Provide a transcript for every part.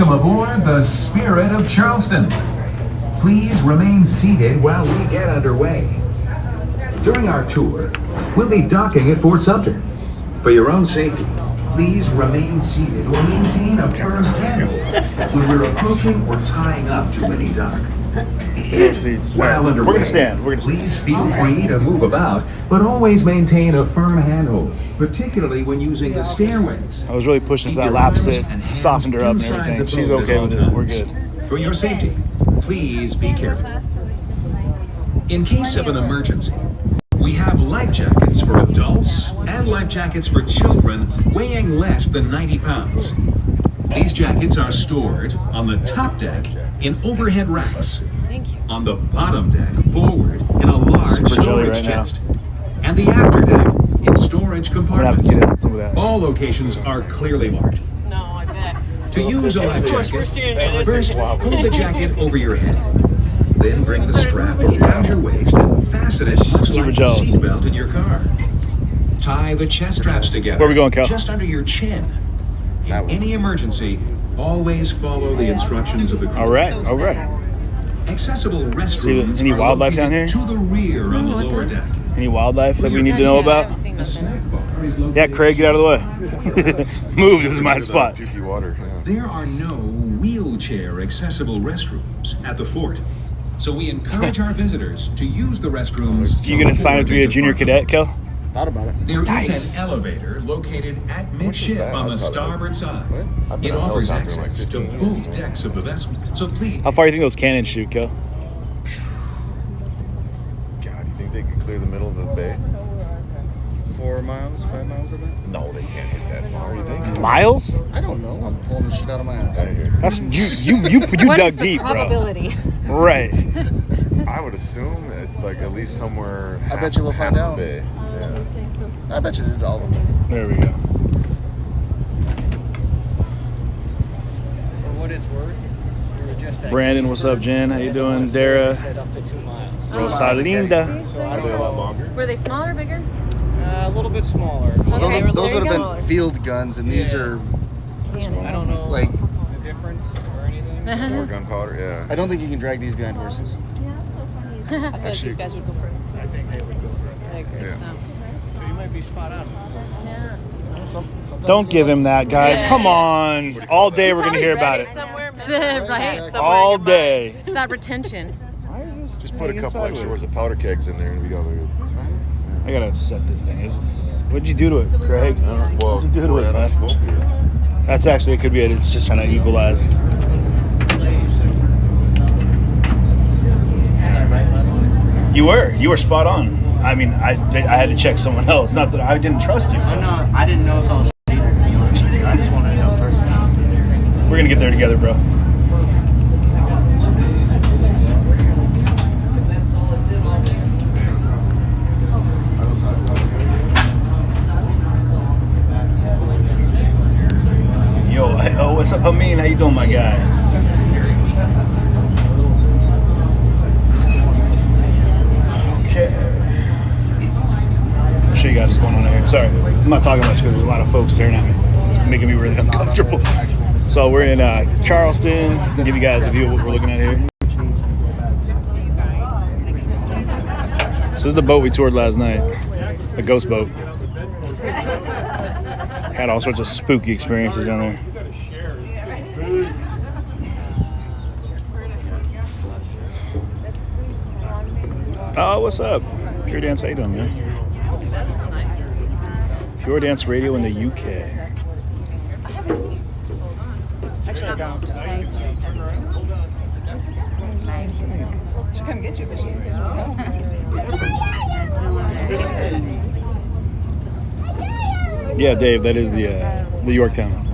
Welcome aboard the Spirit of Charleston. Please remain seated while we get underway. During our tour, we'll be docking at Fort Sumter. For your own safety, please remain seated or maintain a firm handle when we're approaching or tying up to any dock. While underway, we're gonna stand. Please feel free to move about, but always maintain a firm handhold, particularly when using the stairways. I was really pushing for that lap sit, softened her up and everything. She's okay with it. We're good. For your safety, please be careful. In case of an emergency, we have life jackets for adults and life jackets for children weighing less than 90 pounds. These jackets are stored on the top deck in overhead racks, on the bottom deck forward in a large storage chest, and the after deck in storage compartments. All locations are clearly marked. No, I bet. To use a life jacket, first pull the jacket over your head. Then bring the strap around your waist and fasten it much like a seatbelt in your car. Tie the chest straps together. Where are we going, Cal? Just under your chin. In any emergency, always follow the instructions of the crew. All right. Accessible restrooms any are wildlife located down here? to the rear on the lower deck. Any wildlife that we need to know about? A snack bar is located. Yeah, Craig, get out of the way. Move, this is my spot. There are no wheelchair accessible restrooms at the fort. So we encourage our visitors to use the restrooms. You gonna sign up to be a junior cadet, Kel? Thought about it. There is an elevator located at midship on the starboard side. It offers access to both decks of the vessel. So please. How far do you think those cannons shoot, Kel? God, do you think they could clear the middle of the bay? 4 miles, 5 miles of it? No, they can't hit that far. You think? Miles? I don't know. I'm pulling the shit out of my ass. That's you dug deep, probability? Bro. Right. I would assume it's like at least somewhere. I bet you we'll find out. Bay. Yeah. I bet you did all of them. There we go. For what it's worth, we were just at Brandon, what's up, Jen? How you doing? Dara. set up to 2 miles. Rosalinda. Are they a lot longer? Were they smaller or bigger? A little bit smaller. Okay, Those would have smaller. been field guns, and these are. I don't know Like- the difference or anything. More gunpowder, yeah. I don't think you can drag these behind horses. I feel like these guys would go further. I think they would go for it. I agree. Yeah. So. So you might be spot on. Yeah. Don't give him that, guys. Yeah. Come on. All day we're gonna hear about it. Somewhere, right? Somewhere All in your day. minds. It's that retention. Why is this? Just put a hanging couple extra sideways? words of powder kegs in there and we got good. I gotta set this thing. What'd you do to it, Craig? Well, What'd you do to we're it, at a man? slope here. That's actually, it could be it. It's just trying to equalize. You were spot on. I mean, I had to check someone else. Not that I didn't trust you. Oh, no, I didn't know if I was to be honest with you. I just wanted to know personally. We're gonna get there together, bro. Yo, what's up, Amin? How you doing, my guy? Okay. I'll show you guys what's going on here. Sorry, I'm not talking much because there's a lot of folks staring at me. It's making me really uncomfortable. So we're in Charleston. I'll give you guys a view of what we're looking at here. This is the boat we toured last night, the ghost boat. Had all sorts of spooky experiences down there. Oh, what's up? Pure Dance, how you doing, man? Pure Dance Radio in the UK. Actually, I don't. She'll come get you, but she didn't take Yeah, Dave, that is the Yorktown.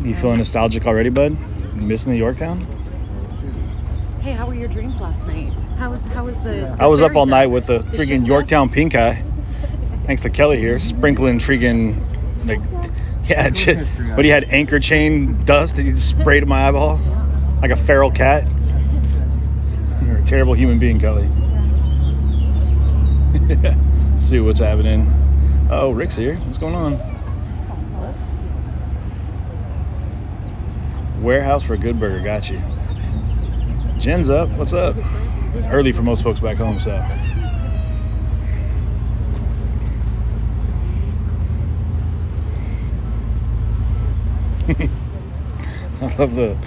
You feeling nostalgic already, bud? Missing the Yorktown? Hey, how were your dreams last night? How was the? I was up all night dust? with the freaking Yorktown pink eye. Thanks to Kelly here, sprinkling freaking Like, yeah, but he had anchor chain dust. He sprayed in my eyeball like a feral cat. You're a terrible human being, Kelly. See what's happening. Oh, Rick's here. What's going on? Warehouse for a good burger. Got you. Jen's up. What's up? It's early for most folks back home, so. I love the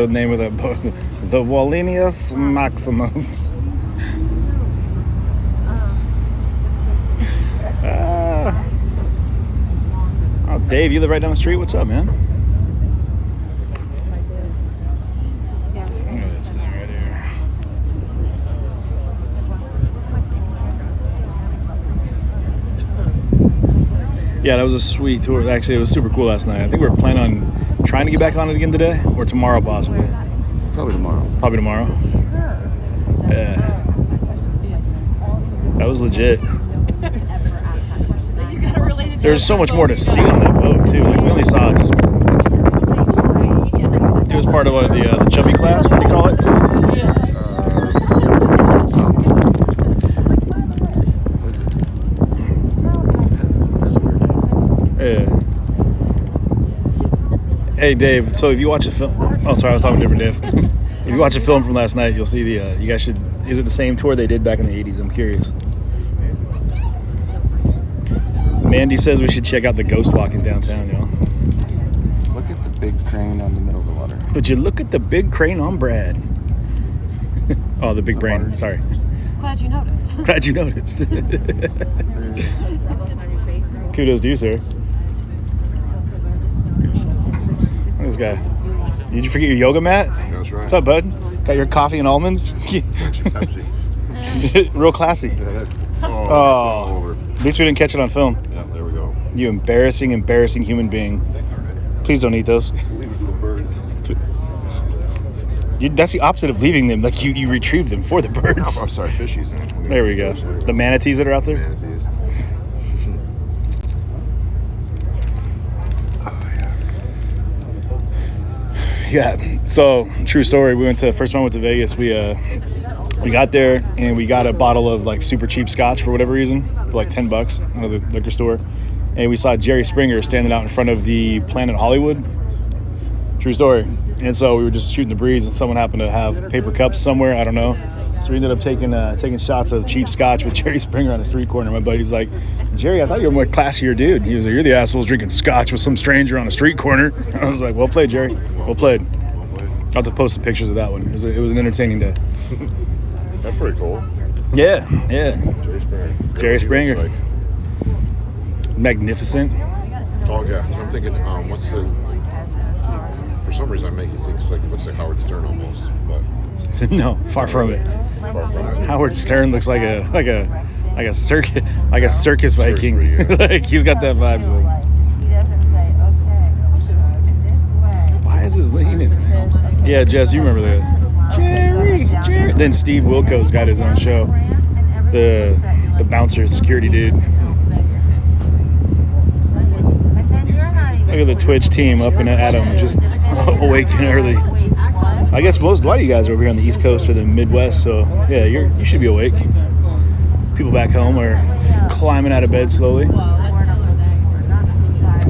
name of that book. The Wallenius Maximus. Oh, Dave, you live right down the street. What's up, man? Look at this thing right here. Yeah, that was a sweet tour. Actually, it was super cool last night. I think we were planning on trying to get back on it again today or tomorrow, possibly. Probably tomorrow. Probably tomorrow. Yeah. That was legit. There's so much more to see on that boat, too. Like, we only saw it just... It was part of the chubby class. What do you call it? That's a weird name. Yeah. Hey, Dave. So if you watch a film... Oh, sorry. I was talking to a different Dave. If you watch a film from last night, you'll see the... you guys should... Is it the same tour they did back in the 80s? I'm curious. Mandy says we should check out the ghost walking downtown, y'all. Look at the big crane on the middle of the water. Would you look at the big crane on Brad? Oh, the big brain. Sorry. Glad you noticed. Glad you noticed. Kudos to you, sir. This guy. Did you forget your yoga mat? That's right. What's up, bud? Got your coffee and almonds? Pepsi. Real classy. Yeah, Oh. At least we didn't catch it on film. Yeah, there we go. You embarrassing human being. Please don't eat those. Leave it for the birds. That's the opposite of leaving them. Like, you retrieve them for the birds. Oh, sorry, fishies. There we go. The manatees that are out there? Manatees. Yeah. So, true story. We went to Vegas. We got there and we got a bottle of like super cheap scotch for whatever reason, for like $10 out of the liquor store. And we saw Jerry Springer standing out in front of the Planet Hollywood. True story. And so we were just shooting the breeze and someone happened to have paper cups somewhere. I don't know. So we ended up taking shots of cheap scotch with Jerry Springer on the street corner. My buddy's like, Jerry, I thought you were a more classier dude. He was like, you're the assholes drinking scotch with some stranger on a street corner. I was like, well played, Jerry. Well played. I'll have to post the pictures of that one. It was an entertaining day. That's pretty cool. Yeah. Jerry Jerry Springer. Springer. Like. Magnificent. Oh yeah, I'm thinking, what's the? For some reason, I make it looks like Howard Stern almost, but No, far from it. far from it. Howard Stern looks like a circus Viking. Yeah. Like he's got that vibe to him. Why is this leaning? Yeah, Jess, you remember that. Jerry. Then Steve Wilco's got his own show. The bouncer security dude. Look at the Twitch team up and at 'em, just awaken early. I guess a lot of you guys are over here on the East Coast or the Midwest, so yeah, you should be awake. People back home are climbing out of bed slowly. I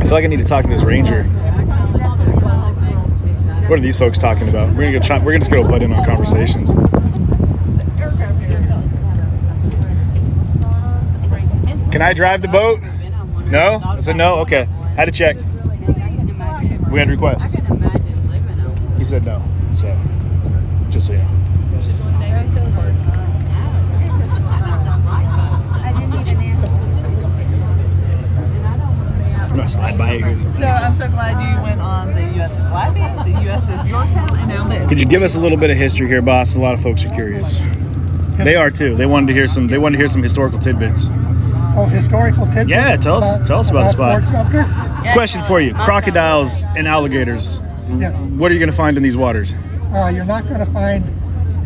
feel like I need to talk to this ranger. What are these folks talking about? We're gonna just go butt in on conversations. Can I drive the boat? No? I said no? Okay. Had to check. We had requests. He said no. So, just so you know. I'm gonna slide by you. So I'm so glad you went on the USS Laffy, the USS Yorktown, and now this. Could you give us a little bit of history here, boss? A lot of folks are curious. They are too. They wanted to hear some historical tidbits. Oh, historical tidbits? Yeah, tell us about the spot. Fort Sumter? Question for you: crocodiles and alligators. Yes. What are you going to find in these waters? You're not going to find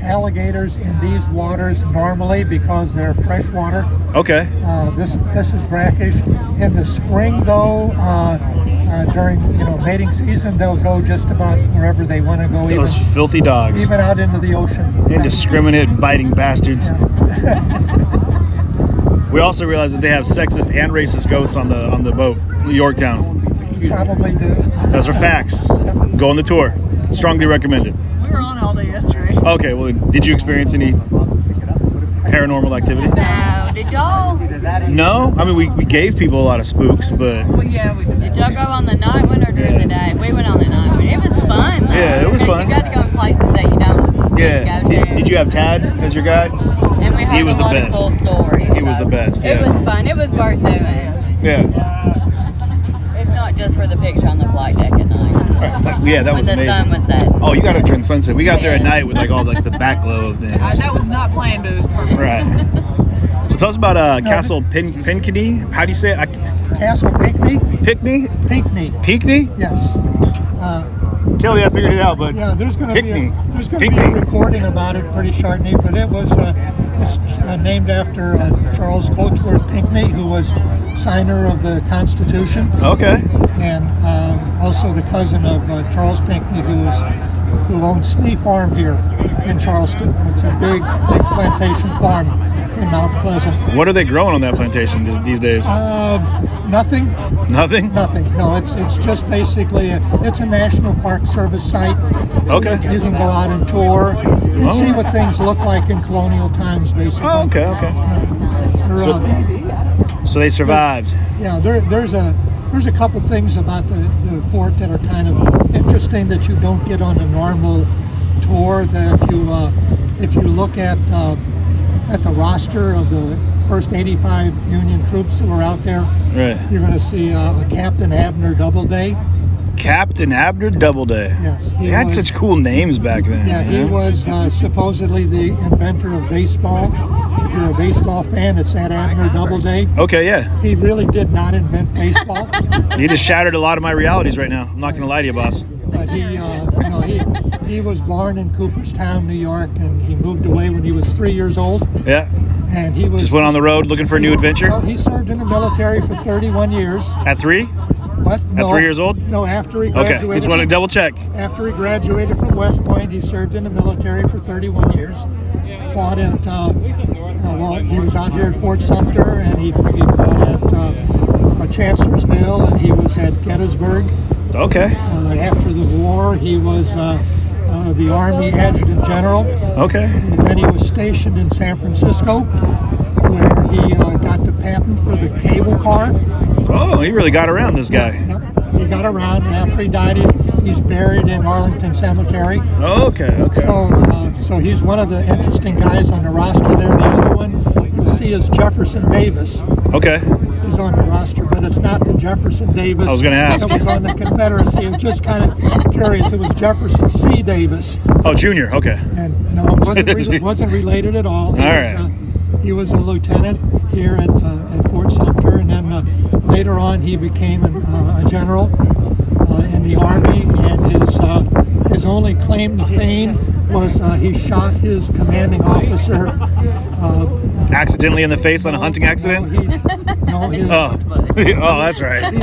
alligators in these waters normally because they're freshwater. Okay. This is brackish. In the spring, though, during mating season, they'll go just about wherever they want to go. Those filthy dogs. Even out into the ocean. Indiscriminate biting bastards. We also realized that they have sexist and racist goats on the boat, Yorktown. Probably do. Those are facts. Go on the tour. Strongly recommended. We were on all day yesterday. Okay, well, did you experience any paranormal activity? No, did y'all? No? I mean, we gave people a lot of spooks, but... Well, yeah, we did. Did y'all go on the night one or during the day? We went on the night one. It was fun, though. Yeah, it was fun. You got to go in places that you don't Yeah. get to go to. Did you have Tad as your guide? And we heard He was a the lot best. of cool stories. He was the best, It yeah. was fun. It was worth doing. Yeah. If not just for the picture on the flight deck at night. Yeah, that when was the amazing. sun was setting. Oh, you got to during sunset. We got there at Yes. night with like all like the back glow of things. That was not planned to. Right. So tell us about Castle Pinckney. How do you say it? Castle Pinckney? Pinckney? Pinckney. Pinckney? Yes. Kelly, I figured it out, but Yeah, there's going to be Pinckney. a recording about it pretty shortly, but it was it's named after Charles Coatsworth Pinckney, who was signer of the Constitution, Okay. and also the cousin of Charles Pinckney, who owns Slee Farm here in Charleston. It's a big plantation farm in Mount Pleasant. What are they growing on that plantation these days? Nothing. Nothing? Nothing. No, it's just basically it's a National Park Service site. So Okay. You can go out and tour and see what things look like in colonial times, basically. Oh, okay, okay. So they survived. Yeah, there's a couple things about the fort that are kind of interesting that you don't get on a normal tour. That if you look at the roster of the first 85 Union troops that were out there, Right. you're going to see Captain Abner Doubleday. Captain Abner Doubleday. Yes, They had such cool names back then. Yeah, he was supposedly the inventor of baseball. If you're a baseball fan, it's that Abner Doubleday. Okay, yeah. He really did not invent baseball, You just shattered a lot of my realities right now. I'm not going to lie to you, boss. but he was born in Cooperstown, New York, and he moved away when he was 3 years old. Yeah. And he was Just went on the road looking for a new adventure? Well, he served in the military for 31 years. At 3? But no, 3 years old? No, after he Okay, graduated. just want to double check. After he graduated from West Point, he served in the military for 31 years. Fought at, he was out here at Fort Sumter, and he fought at Chancellorsville, and he was at Gettysburg. Okay. After the war, he was the Army Adjutant General. Okay. And then he was stationed in San Francisco, where he got the patent for the cable car. Oh, he really got around, this guy. Yep. He got around. After he died, he's buried in Arlington Cemetery. Okay, okay. So he's one of the interesting guys on the roster there. The other one you'll see is Jefferson Davis. Okay. He's on the roster, but it's not the Jefferson Davis I was gonna ask. that was on the Confederacy. I'm just kind of curious. It was Jefferson C. Davis. Oh, Junior, okay. And no, it wasn't related at all. All right. He was a lieutenant here at Fort Sumter, and then later on he became a general in the Army. And his only claim to fame was he shot his commanding officer. Accidentally in the face on a hunting accident? Oh, that's right.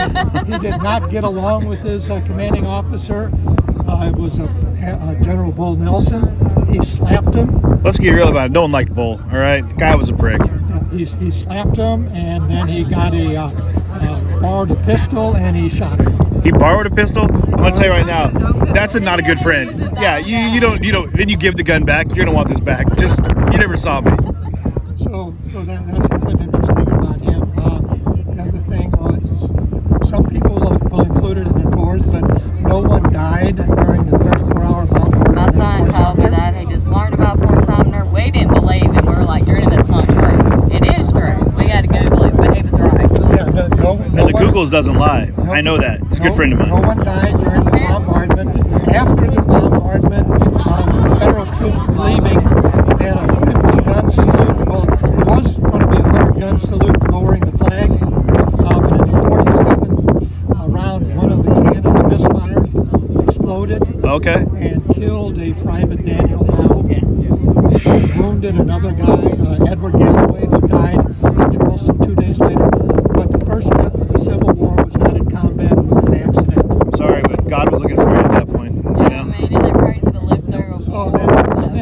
He did not get along with his commanding officer. It was General Bull Nelson. He slapped him. Let's get real about it. No one liked Bull, all right? The guy was a prick. He slapped him, and then he got borrowed a pistol, and he shot him. He borrowed a pistol? I'm gonna tell you right now, that's not a good friend. Yeah, you don't, then you give the gun back. You're gonna want this back. Just, you never saw me. So that's kind of interesting about him. The other thing was, some people will include it in the tours, but no one died during the 34-hour bombardment. My son told me that. He just learned about Fort Sumter. We didn't believe him. We were like, Jordan, that's not true. It is true. We had to Google it, but he was right. Yeah, no And the Googles doesn't lie. I know that. It's a good friend of mine. No one died during the bombardment. After the bombardment, the federal troops were leaving. They had a 50-gun salute. Well, it was going to be a 100-gun salute lowering the flag. But in the 47th round, one of the cannons misfired, exploded, Okay. and killed a Private Daniel Howe. wounded another guy, Edward Galloway, who died in Charleston 2 days later. But the first death of the Civil War was not in combat, it was an accident. I'm sorry, but God was looking for you at that point. You Yeah, know? man, isn't that crazy to live through? So then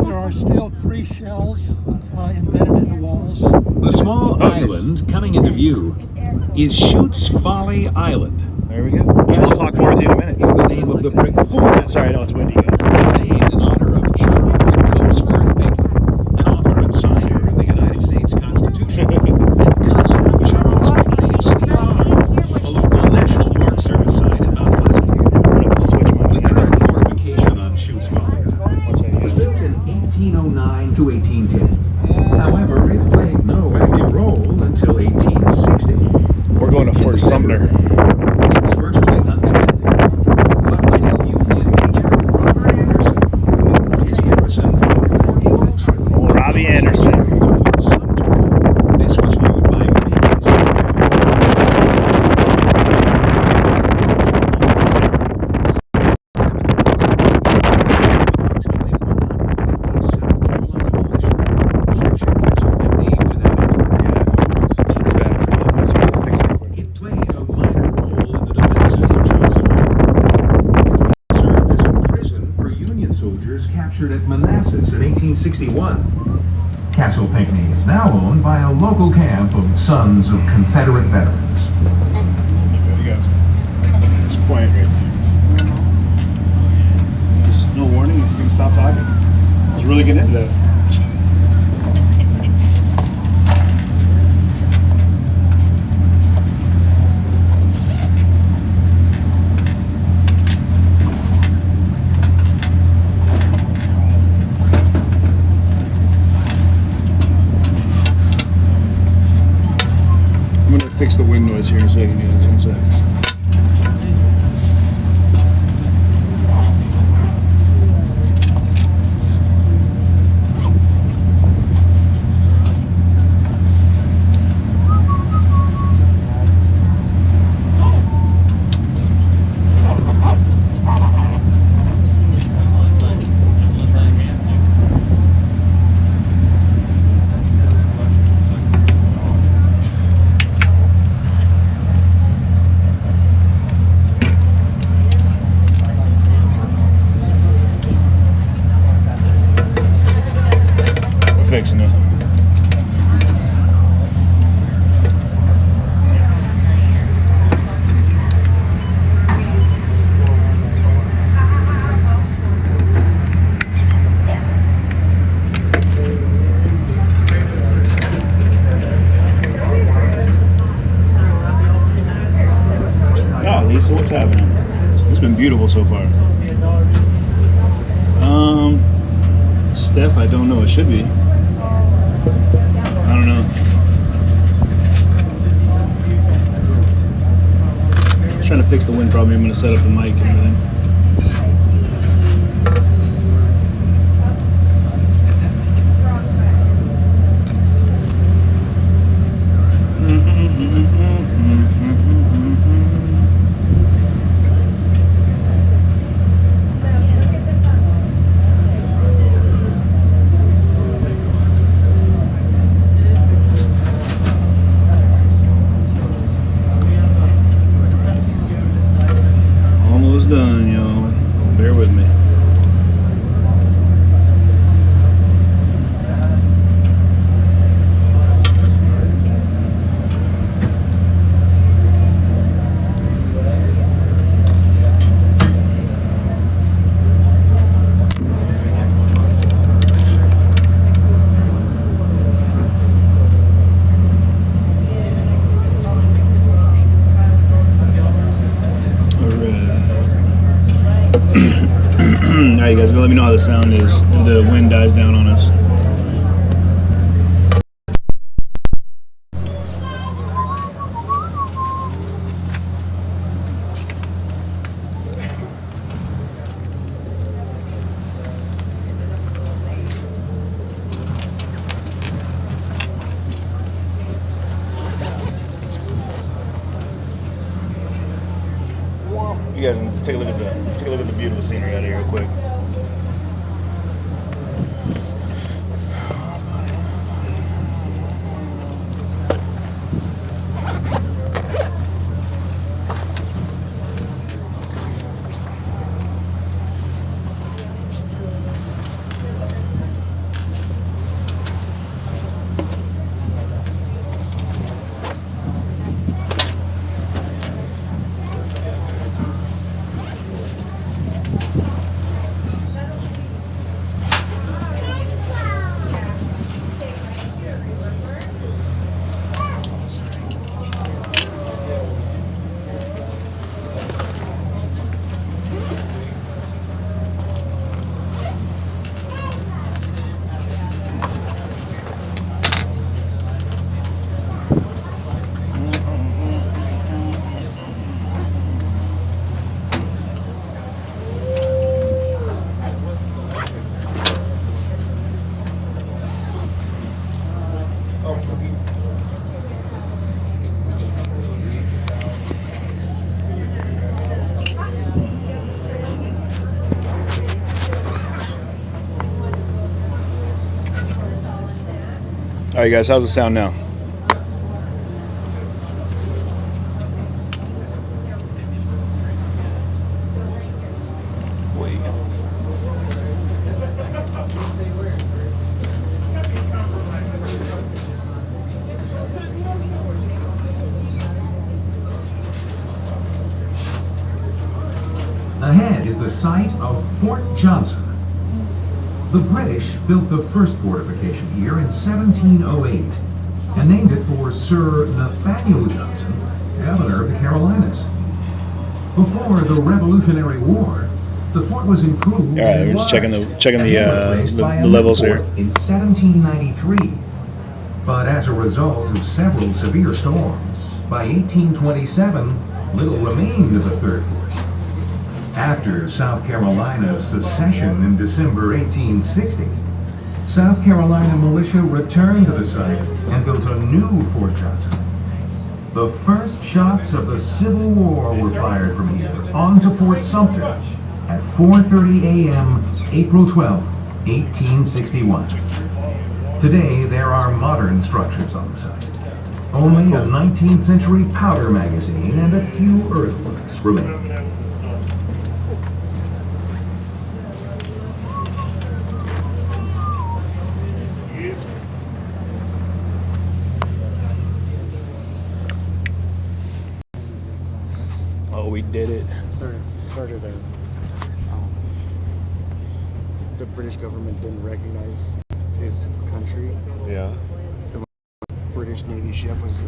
there are still 3 shells embedded in the walls. The small island coming into view is Schutt's Folly Island. There we go. We'll talk more with you in a minute. Is the name of the brick fort. Yeah, sorry, I know it's windy, guys. It's named in honor of Charles Cosworth Pinckney, an author and signer of the United States Constitution, and cousin of Charles Pinckney of Sneak Farm, a local National Park Service site in Mount Pleasant. I'm gonna have to switch my The current fortification on Schutt's Folly What's that? was built in 1809 to 1810. However, it played no active role until 1860. We're going to Fort Sumter. It was virtually undefended. But when Union Major Robert Anderson moved his garrison from Fort Moultrie Robbie Anderson. to Fort Sumter, this was viewed by many as approximately 150 South Carolina militia captured Castle Pinckney without incident. It played a minor role in the defenses of Charleston Harbor. It served as a prison for Union soldiers captured at Manassas in 1861. Castle Pinckney is now owned by a local camp of Sons of Confederate Veterans. You guys. It's quiet right there. Just no warning, he's gonna stop talking. I was really getting into that. I'm gonna fix the wind noise here in a second, guys. One second. We're fixing it. Oh, Lisa, what's happening? It's been beautiful so far. Steph, I don't know. It should be. I don't know. I'm trying to fix the wind problem. I'm going to set up the mic and everything. Almost done, y'all. Bear with me. Alright, you guys, go let me know how the sound is if the wind dies down on us. You guys take a look at the beautiful scenery out of here real quick. All right, guys, how's the sound now? Ahead is the site of Fort Johnson. The British built the first fortification here in 1708 and named it for Sir Nathaniel Johnson, governor of the Carolinas. Before the Revolutionary War, the fort was improved. All right, we're just checking the levels here. In 1793, but as a result of several severe storms, by 1827, little remained of the third fort. After South Carolina's secession in December 1860, South Carolina militia returned to the site and built a new Fort Johnson. The first shots of the Civil War were fired from here onto Fort Sumter at 4:30 a.m. April 12, 1861. Today, there are modern structures on the site. Only a 19th century powder magazine and a few earthworks remain. Oh, we did it. Started the British government didn't recognize his country. Yeah. The British Navy ship was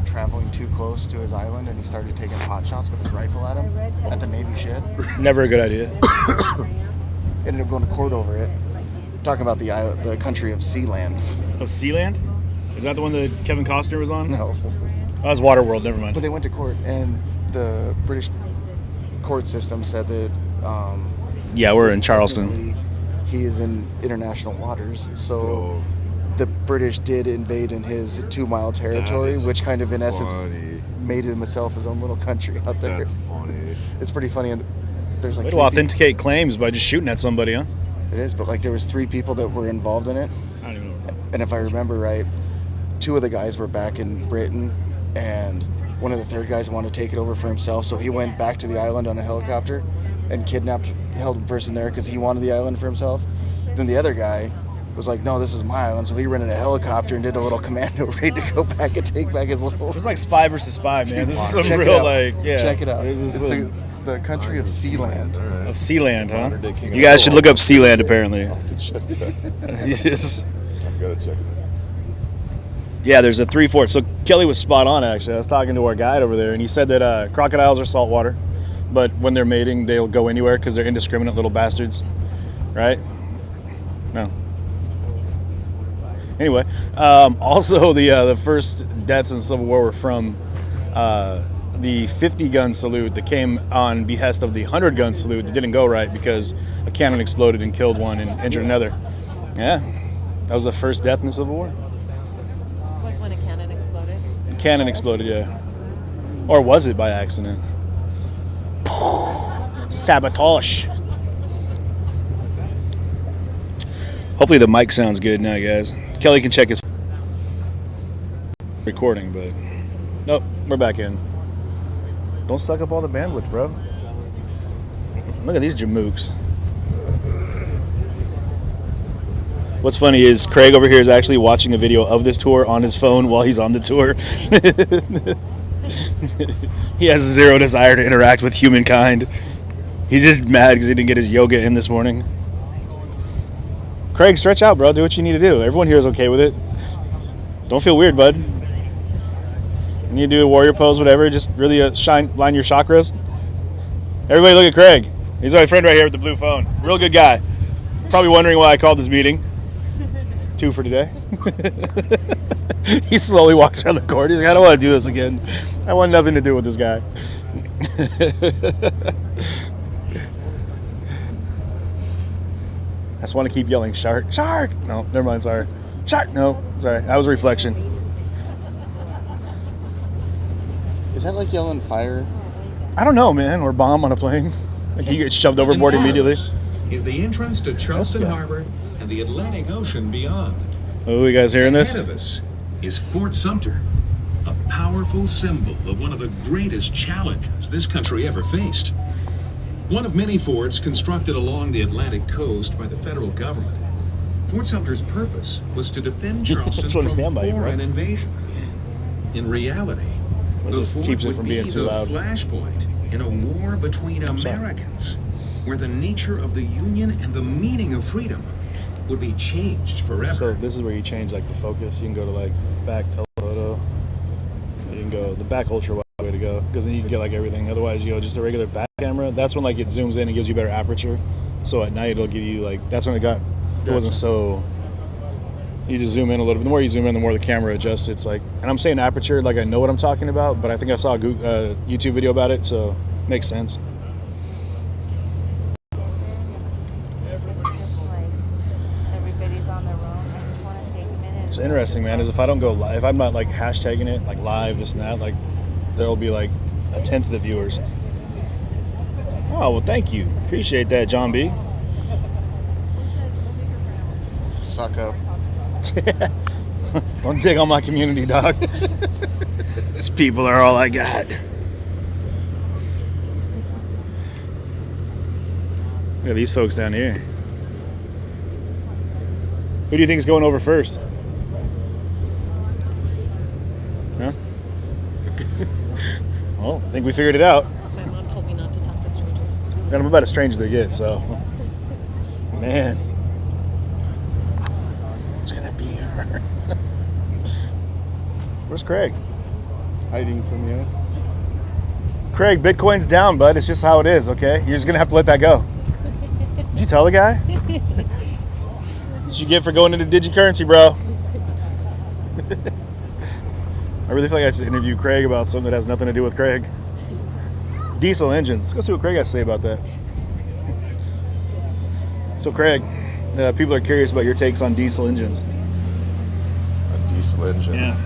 traveling too close to his island, and he started taking pot shots with his rifle at him at the Navy shed. Never a good idea. Ended up going to court over it. Talking about the country of Sealand. Oh, Sealand? Is that the one that Kevin Costner was on? No. Oh, that's Waterworld, never mind. But they went to court, and the British court system said that Yeah, we're in Charleston. he is in international waters, so the British did invade in his 2-mile territory, which kind of in essence made himself his own little country out there. That's funny. It's pretty funny, and there's like Way to authenticate claims by just shooting at somebody, huh? it is, but like there was 3 people that were involved in it, I don't even know. and if I remember right, 2 of the guys were back in Britain, and one of the third guys wanted to take it over for himself, so he went back to the island on a helicopter and held a person there because he wanted the island for himself. Then the other guy was like, no, this is my island, so he rented a helicopter and did a little commando raid to go back and take back his little... It's like Spy versus Spy, man. This is some Check it real, out. like, yeah. Check it out. This is It's some- the country of Sealand. All right. of Sealand, huh? Modern-day king You of guys should the look up Sealand, apparently. I'll have to check that. Yes. I've got to check it. Yeah, there's a 3 fort. So Kelly was spot on, actually. I was talking to our guide over there, and he said that crocodiles are saltwater, but when they're mating, they'll go anywhere because they're indiscriminate little bastards, right? No. Anyway, also the first deaths in the Civil War were from the 50-gun salute that came on behest of the 100-gun salute that didn't go right because a cannon exploded and killed one and injured another. Yeah, that was the first death in the Civil War. Was when a cannon exploded. Cannon exploded, yeah. Or was it by accident? Sabotage. Hopefully the mic sounds good now, guys. Kelly can check his recording, but nope, we're back in. Don't suck up all the bandwidth, bro. Look at these jamooks. What's funny is Craig over here is actually watching a video of this tour on his phone while he's on the tour. He has zero desire to interact with humankind. He's just mad because he didn't get his yoga in this morning. Craig, stretch out, bro. Do what you need to do. Everyone here is okay with it. Don't feel weird, bud. You need to do a warrior pose, whatever. Just really line your chakras. Everybody look at Craig. He's my friend right here with the blue phone. Real good guy. Probably wondering why I called this meeting. 2 for today. He slowly walks around the court. He's like, I don't want to do this again. I want nothing to do with this guy. I just want to keep yelling, shark, shark. No, never mind, sorry. Shark, no, sorry. That was a reflection. Is that like yelling fire? I don't know, man. Or bomb on a plane. Like you get shoved overboard immediately. Is the entrance to Charleston Yes, yeah. Harbor and the Atlantic Ocean beyond. Oh, you guys hearing this? Ahead of us is Fort Sumter, a powerful symbol of one of the greatest challenges this country ever faced. One of many forts constructed along the Atlantic coast by the federal government. Fort Sumter's purpose was to defend Charleston That's what from I stand by, foreign bro. invasion. In reality, the This fort keeps it would from be being too the loud. flashpoint in a war between Americans, where the nature of the Union and the meaning of freedom would be changed forever. So this is where you change like the focus. You can go to like back telephoto. You can go the back ultra wide way to go because then you can get like everything. Otherwise, you go just a regular back camera. That's when like it zooms in and gives you better aperture. So at night it'll give you like that's when it wasn't so. You just zoom in a little bit. The more you zoom in, the more the camera adjusts. It's like, and I'm saying aperture like I know what I'm talking about, but I think I saw a YouTube video about it, so it makes sense. Everybody's on their own. I just want to take a minute. It's interesting, man. Is if I don't go live, if I'm not like hashtagging it like live, this and that, like there'll be like a tenth of the viewers. Oh well, thank you. Appreciate that, John B. Suck up. Don't dig on my community, dog. These people are all I got. Look at these folks down here. Who do you think is going over first? Huh? Well, I think we figured it out. My mom told me not to talk to strangers. And I'm about as strange as they get, so. Man. It's gonna be her. Where's Craig? Hiding from you. Craig, Bitcoin's down, bud. It's just how it is, okay? You're just gonna have to let that go. Did you tell the guy? That's what you get for going into digicurrency, bro. I really feel like I should interview Craig about something that has nothing to do with Craig. Diesel engines. Let's go see what Craig has to say about that. So, Craig, people are curious about your takes on diesel engines. Diesel engines. Yeah.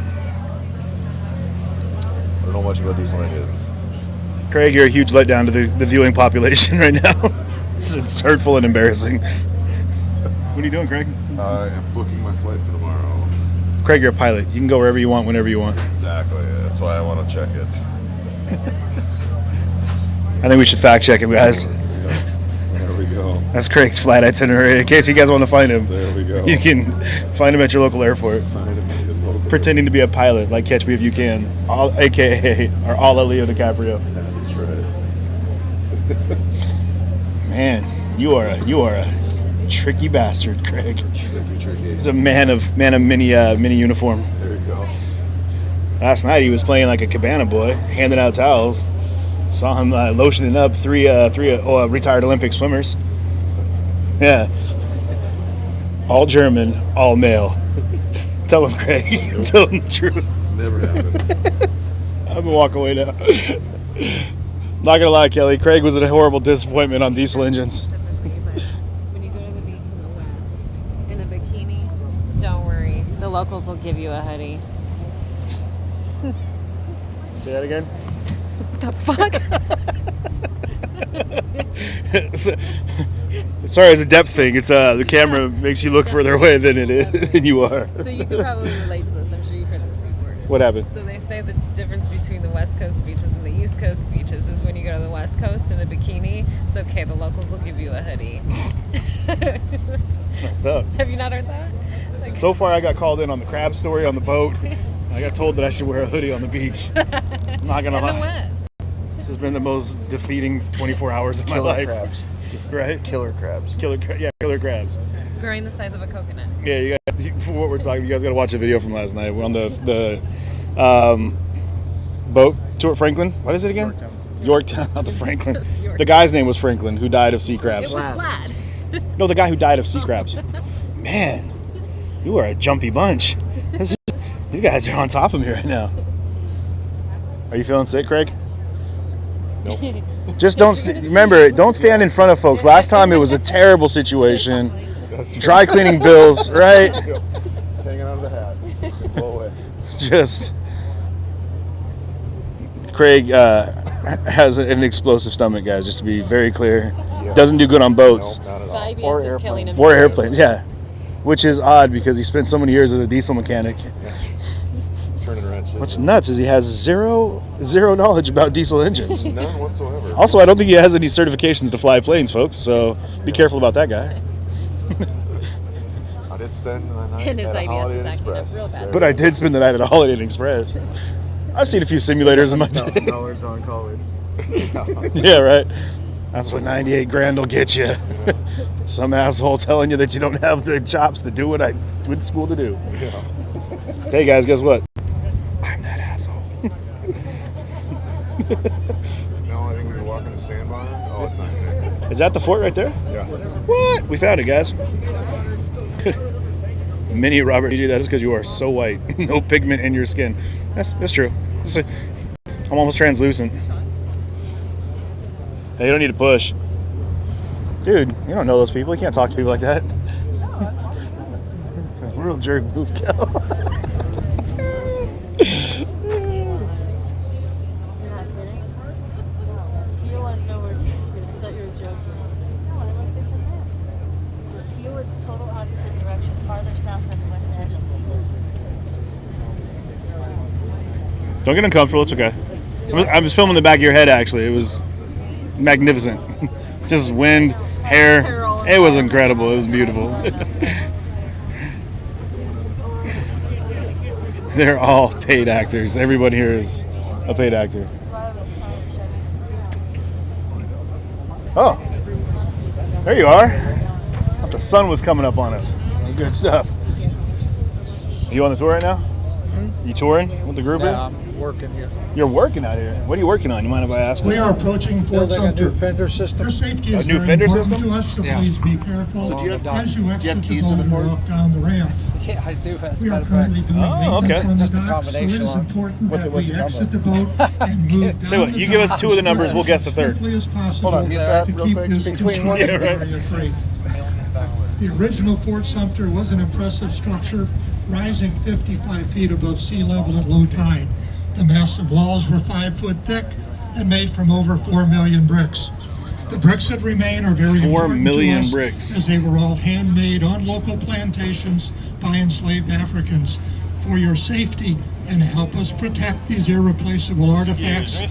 I don't know much about diesel engines. Craig, you're a huge letdown to the viewing population right now. It's hurtful and embarrassing. What are you doing, Craig? I am booking my flight for tomorrow. Craig, you're a pilot. You can go wherever you want, whenever you want. Exactly. That's why I want to check it. I think we should fact check him, guys. There we go. That's Craig's flight itinerary. In case you guys want to find him, There we go. you can find him at your local airport, pretending to be a pilot, like Catch Me If You Can, aka or a la Leo DiCaprio. That's right. Man, you are a tricky bastard, Craig. Tricky. He's a man of many uniform. There you go. Last night he was playing like a cabana boy, handing out towels. Saw him lotioning up three retired Olympic swimmers. Yeah, all German, all male. Tell him, Craig. Tell him the truth. Never happened. I'm gonna walk away now. Not gonna lie, Kelly. Craig was a horrible disappointment on diesel engines. When you go to the beach in the west in a bikini, don't worry. The locals will give you a hoodie. Say that again. The fuck? Sorry, it's a depth thing. It's the camera makes you look further away than you are. So you could probably relate to this. I'm sure you've heard this before. What happened? So they say the difference between the West Coast beaches and the East Coast beaches is when you go to the West Coast in a bikini, it's okay. The locals will give you a hoodie. It's messed up. Have you not heard that? Like, So far, I got called in on the crab story on the boat. I got told that I should wear a hoodie on the beach. I'm not gonna in the lie. West. This has been the most defeating 24 hours of my Killer life. crabs. Right? Killer crabs. Killer crabs. Growing the size of a coconut. Yeah, you got, for what we're talking, you guys got to watch a video from last night. We're on the boat tour at Franklin. What is it again? Yorktown, not the Franklin. Yorktown. The guy's name was Franklin, who died of sea crabs. It was flat. No, the guy who died of sea crabs. Man, you are a jumpy bunch. These guys are on top of me right now. Are you feeling sick, Craig? Nope. Just remember, don't stand in front of folks. Last time it was a terrible situation. Dry cleaning bills, right? Just hanging out of the hat. Blow away. Just Craig has an explosive stomach, guys. Just to be very clear, doesn't do good on boats The IBS Or is killing him. or airplanes. Yeah, which is odd because he spent so many years as a diesel mechanic. Turning around shit. What's nuts is he has zero knowledge about diesel engines. None whatsoever. Also, I don't think he has any certifications to fly planes, folks, so be careful about that guy. I did spend the night And his at a IBS Holiday is Inn acting up Express. real bad. But I did spend the night at a Holiday Inn Express. I've seen a few simulators in my day. $1,000 on college. Yeah, right. That's what 98 grand will get you. Some asshole telling you that you don't have the chops to do what I went to school to do. Hey guys, guess what? I'm that asshole. No, I think we were walking to Sandbar. Oh, it's not here. Is that the fort right there? Yeah. What? We found it, guys. Mini Robert DJ, that is because you are so white. No pigment in your skin. That's true. I'm almost translucent. Hey, you don't need to push. Dude, you don't know those people. You can't talk to people like that. Real jerk move, Kel. You're not kidding? You don't want to know where I thought you were joking. No, I like this event. The view is total opposite direction, farther south than the west edge. Don't get uncomfortable. It's okay. I was filming the back of your head, actually. It was magnificent. Just wind, hair. It was incredible. It was beautiful. They're all paid actors. Everybody here is a paid actor. Oh, there you are. I thought the sun was coming up on us. Good stuff. You on the tour right now? You touring with the group here? I'm working here. You're working out here. What are you working on? You mind if I ask? We are approaching Fort Sumter. fender system. Your safety is A new very fender important system? to us, so Yeah. please be careful So do you have- as you exit the keys to boat the and fort? walk down the ramp. Yeah, I do. As a We are matter of currently fact. doing Oh, maintenance okay. on the Just a dock, so it combination is on important with that what's we coming. exit the boat and move down Tell you what, the you give us dock two of the numbers, we'll guess the as third. swiftly as possible Hold on, get that to real keep quick. this Between one- construction Yeah, right. area free. The original Fort Sumter was an impressive structure, rising 55 feet above sea level at low tide. The massive walls were 5 foot thick and made from over 4 million bricks. The bricks that remain are very 4 important million to us, bricks. as they were all handmade on local plantations by enslaved Africans. For your safety and to help us protect these irreplaceable artifacts,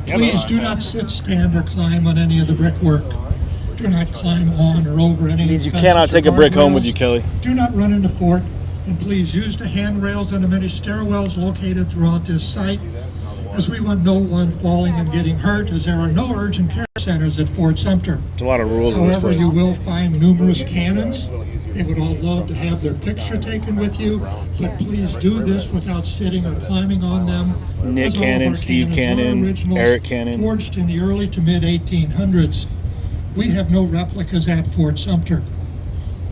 please do not sit, stand, or climb on any of the brickwork. Do not climb on or over any Means you fences cannot or take a brick home with guardrails. you, Kelly. Do not run into fort, and please use the handrails and the many stairwells located throughout this site, as we want no one falling and getting hurt, as there are no urgent care centers at Fort Sumter. There's a lot of rules in this However, place. you will find numerous cannons. They would all love to have their picture taken with you, but please do this without sitting or climbing on them. Nick as all of Cannon, our Steve cannons are Cannon, originals, Eric Cannon. forged in the early to mid 1800s. We have no replicas at Fort Sumter.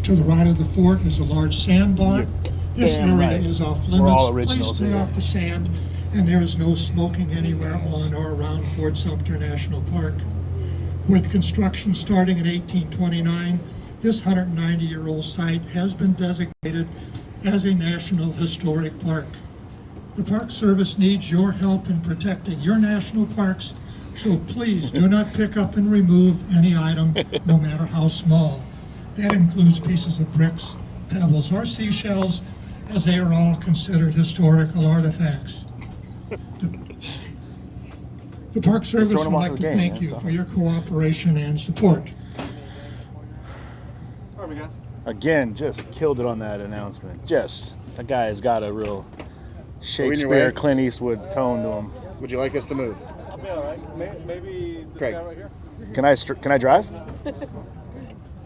To the right of the fort is a large sandbar. This damn area right. is off We're all limits. Please originals stay here. off the sand, and there is no smoking anywhere on or around Fort Sumter National Park. With construction starting in 1829, this 190-year-old site has been designated as a National Historic Park. The Park Service needs your help in protecting your national parks, so please do not pick up and remove any item, no matter how small. That includes pieces of bricks, pebbles, or seashells, as they are all considered historical artifacts. The Park Service throwing would them off like the to game, thank man, you so. for your cooperation and support. Again, just killed it on that announcement. Just, that guy has got a real your Shakespeare, way? Clint Eastwood tone to him. Would you like us to move? I'll be all right. Maybe this Craig. guy right here. Can I drive?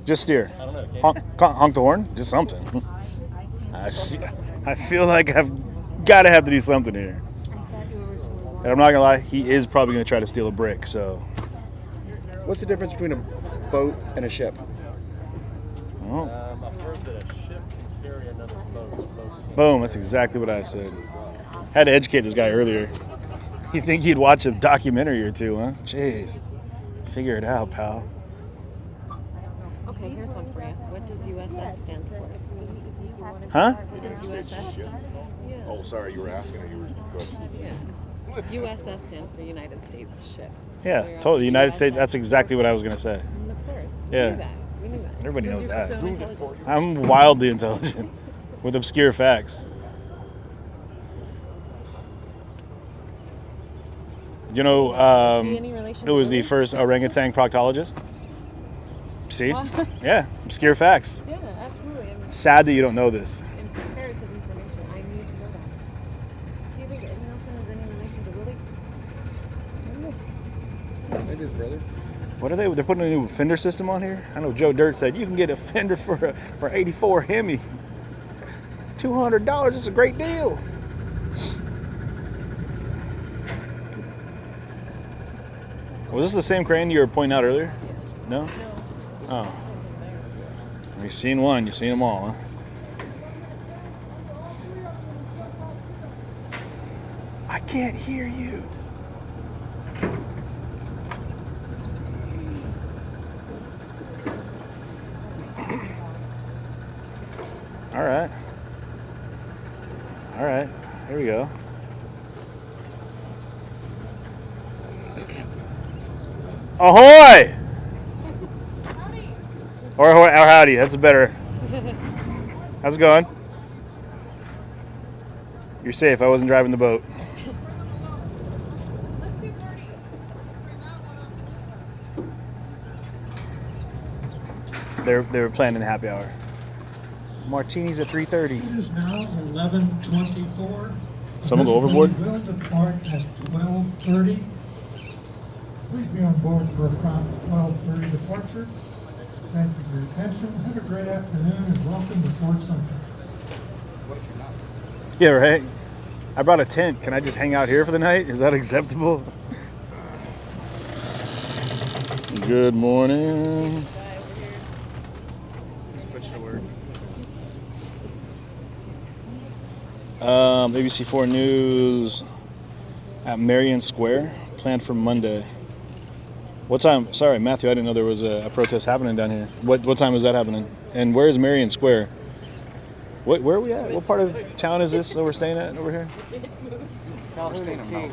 Just steer. I don't know. Honk the horn? Just something. I feel like I've got to have to do something here. And I'm not going to lie, he is probably going to try to steal a brick, so. What's the difference between a boat and a ship? Oh. I've heard that a ship can carry another boat. Boom, that's exactly what I said. Had to educate this guy earlier. You think he'd watch a documentary or two, huh? Jeez. Figure it out, pal. Okay, here's one for you. What does USS stand for? Huh? What does USS? Yeah. Oh, sorry, you were asking. You were. Go ahead. Yeah. USS stands for United States Ship. Yeah, We're totally. The United States, USS. that's exactly what I was going to say. Of course. We Yeah. knew that. We knew that. Everybody knows You're that. so intelligent. I'm wildly intelligent with obscure facts. You know, Any relation who to was the Willie? first orangutan proctologist? See? What? Yeah, obscure facts. Yeah, absolutely. It's sad that you don't know this. Imperative information. I need to know that. Do you think Eddie Nelson is any relation to Willie? Maybe his brother. What are they? They're putting a new fender system on here? I know Joe Dirt said you can get a fender for 84 Hemi. $200 is a great deal. Was this the same crane you were pointing out earlier? No? No. Oh. You've seen one, you've seen them all, huh? I can't hear you. All right. All right. Here we go. Ahoy! Or howdy. That's better. How's it going? You're safe. I wasn't driving the boat. They were planning happy hour. Martinis at 3:30. It is now 11:24. Someone go overboard? The will depart at 12:30. Please be on board for a prompt 12:30 departure. Thank you for your attention. Have a great afternoon and welcome to Fort Sumter. Yeah, right. I brought a tent. Can I just hang out here for the night? Is that acceptable? Good morning. ABC4 News at Marion Square, planned for Monday. What time? Sorry, Matthew, I didn't know there was a protest happening down here. What time is that happening? And where is Marion Square? Where are we at? What part of town is this that we're staying at over here? Calhoun and King.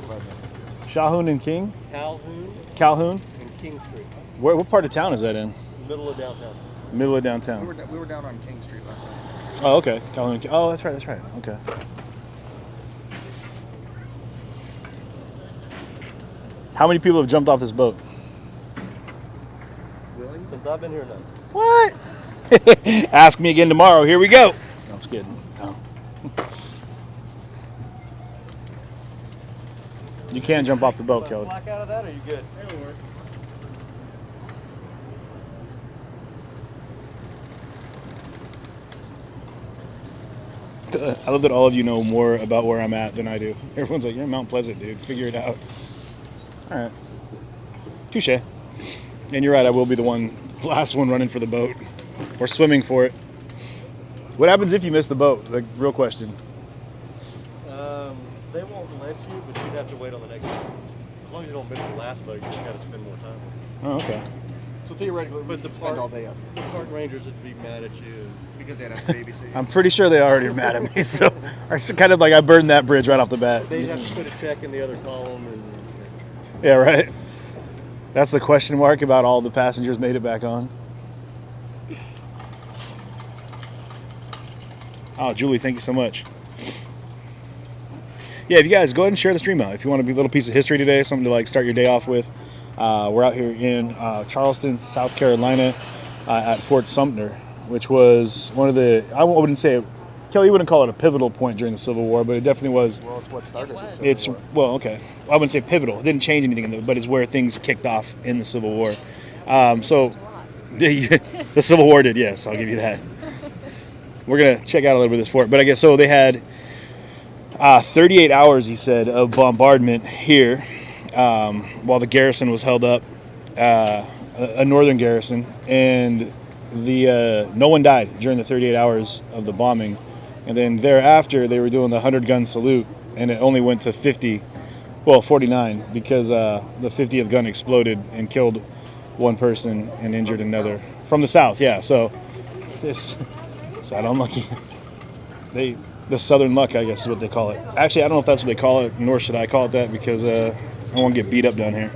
Calhoun and King? Calhoun Calhoun? and King Street. What part of town is that in? Middle of downtown. Middle of downtown. We were down on King Street last night. Oh, okay. Calhoun and King. Oh, that's right. Okay. How many people have jumped off this boat? Since I've been here, none. What? Ask me again tomorrow. Here we go. No, I'm just kidding. No. You can't jump off the boat, Kelly. Black out of that, or are you good? I love that all of you know more about where I'm at than I do. Everyone's like, you're in Mount Pleasant, dude. Figure it out. All right. Touche. And you're right, I will be the last one running for the boat. Or swimming for it. What happens if you miss the boat? Like, real question. They won't let you, but you'd have to wait on the next one. As long as you don't miss the last boat, you just got to spend more time. Oh, okay. So theoretically, we could spend all day up. The park rangers would be mad at you. Because they'd have to babysit you. I'm pretty sure they already are mad at me, so it's kind of like I burned that bridge right off the bat. They'd have to put a check in the other column. And Yeah, right. That's the question mark about all the passengers made it back on. Oh, Julie, thank you so much. Yeah, if you guys go ahead and share the stream out. If you want to be a little piece of history today, something to like start your day off with. We're out here in Charleston, South Carolina, at Fort Sumter, which was one of the, I wouldn't say, Kelly, you wouldn't call it a pivotal point during the Civil War, but it definitely was. Well, it's what started the Civil War. Well, okay. I wouldn't say pivotal. It didn't change anything, but it's where things kicked off in the Civil War. So the Civil War did, yes, I'll give you that. We're going to check out a little bit of this fort. But I guess so they had 38 hours, he said, of bombardment here while the garrison was held up, a northern garrison. And no one died during the 38 hours of the bombing. And then thereafter, they were doing the 100-gun salute, and it only went to 49, because the 50th gun exploded and killed one person and injured another. From the south, yeah. So this side unlucky. The Southern luck, I guess, is what they call it. Actually, I don't know if that's what they call it, nor should I call it that, because I don't want to get beat up down here.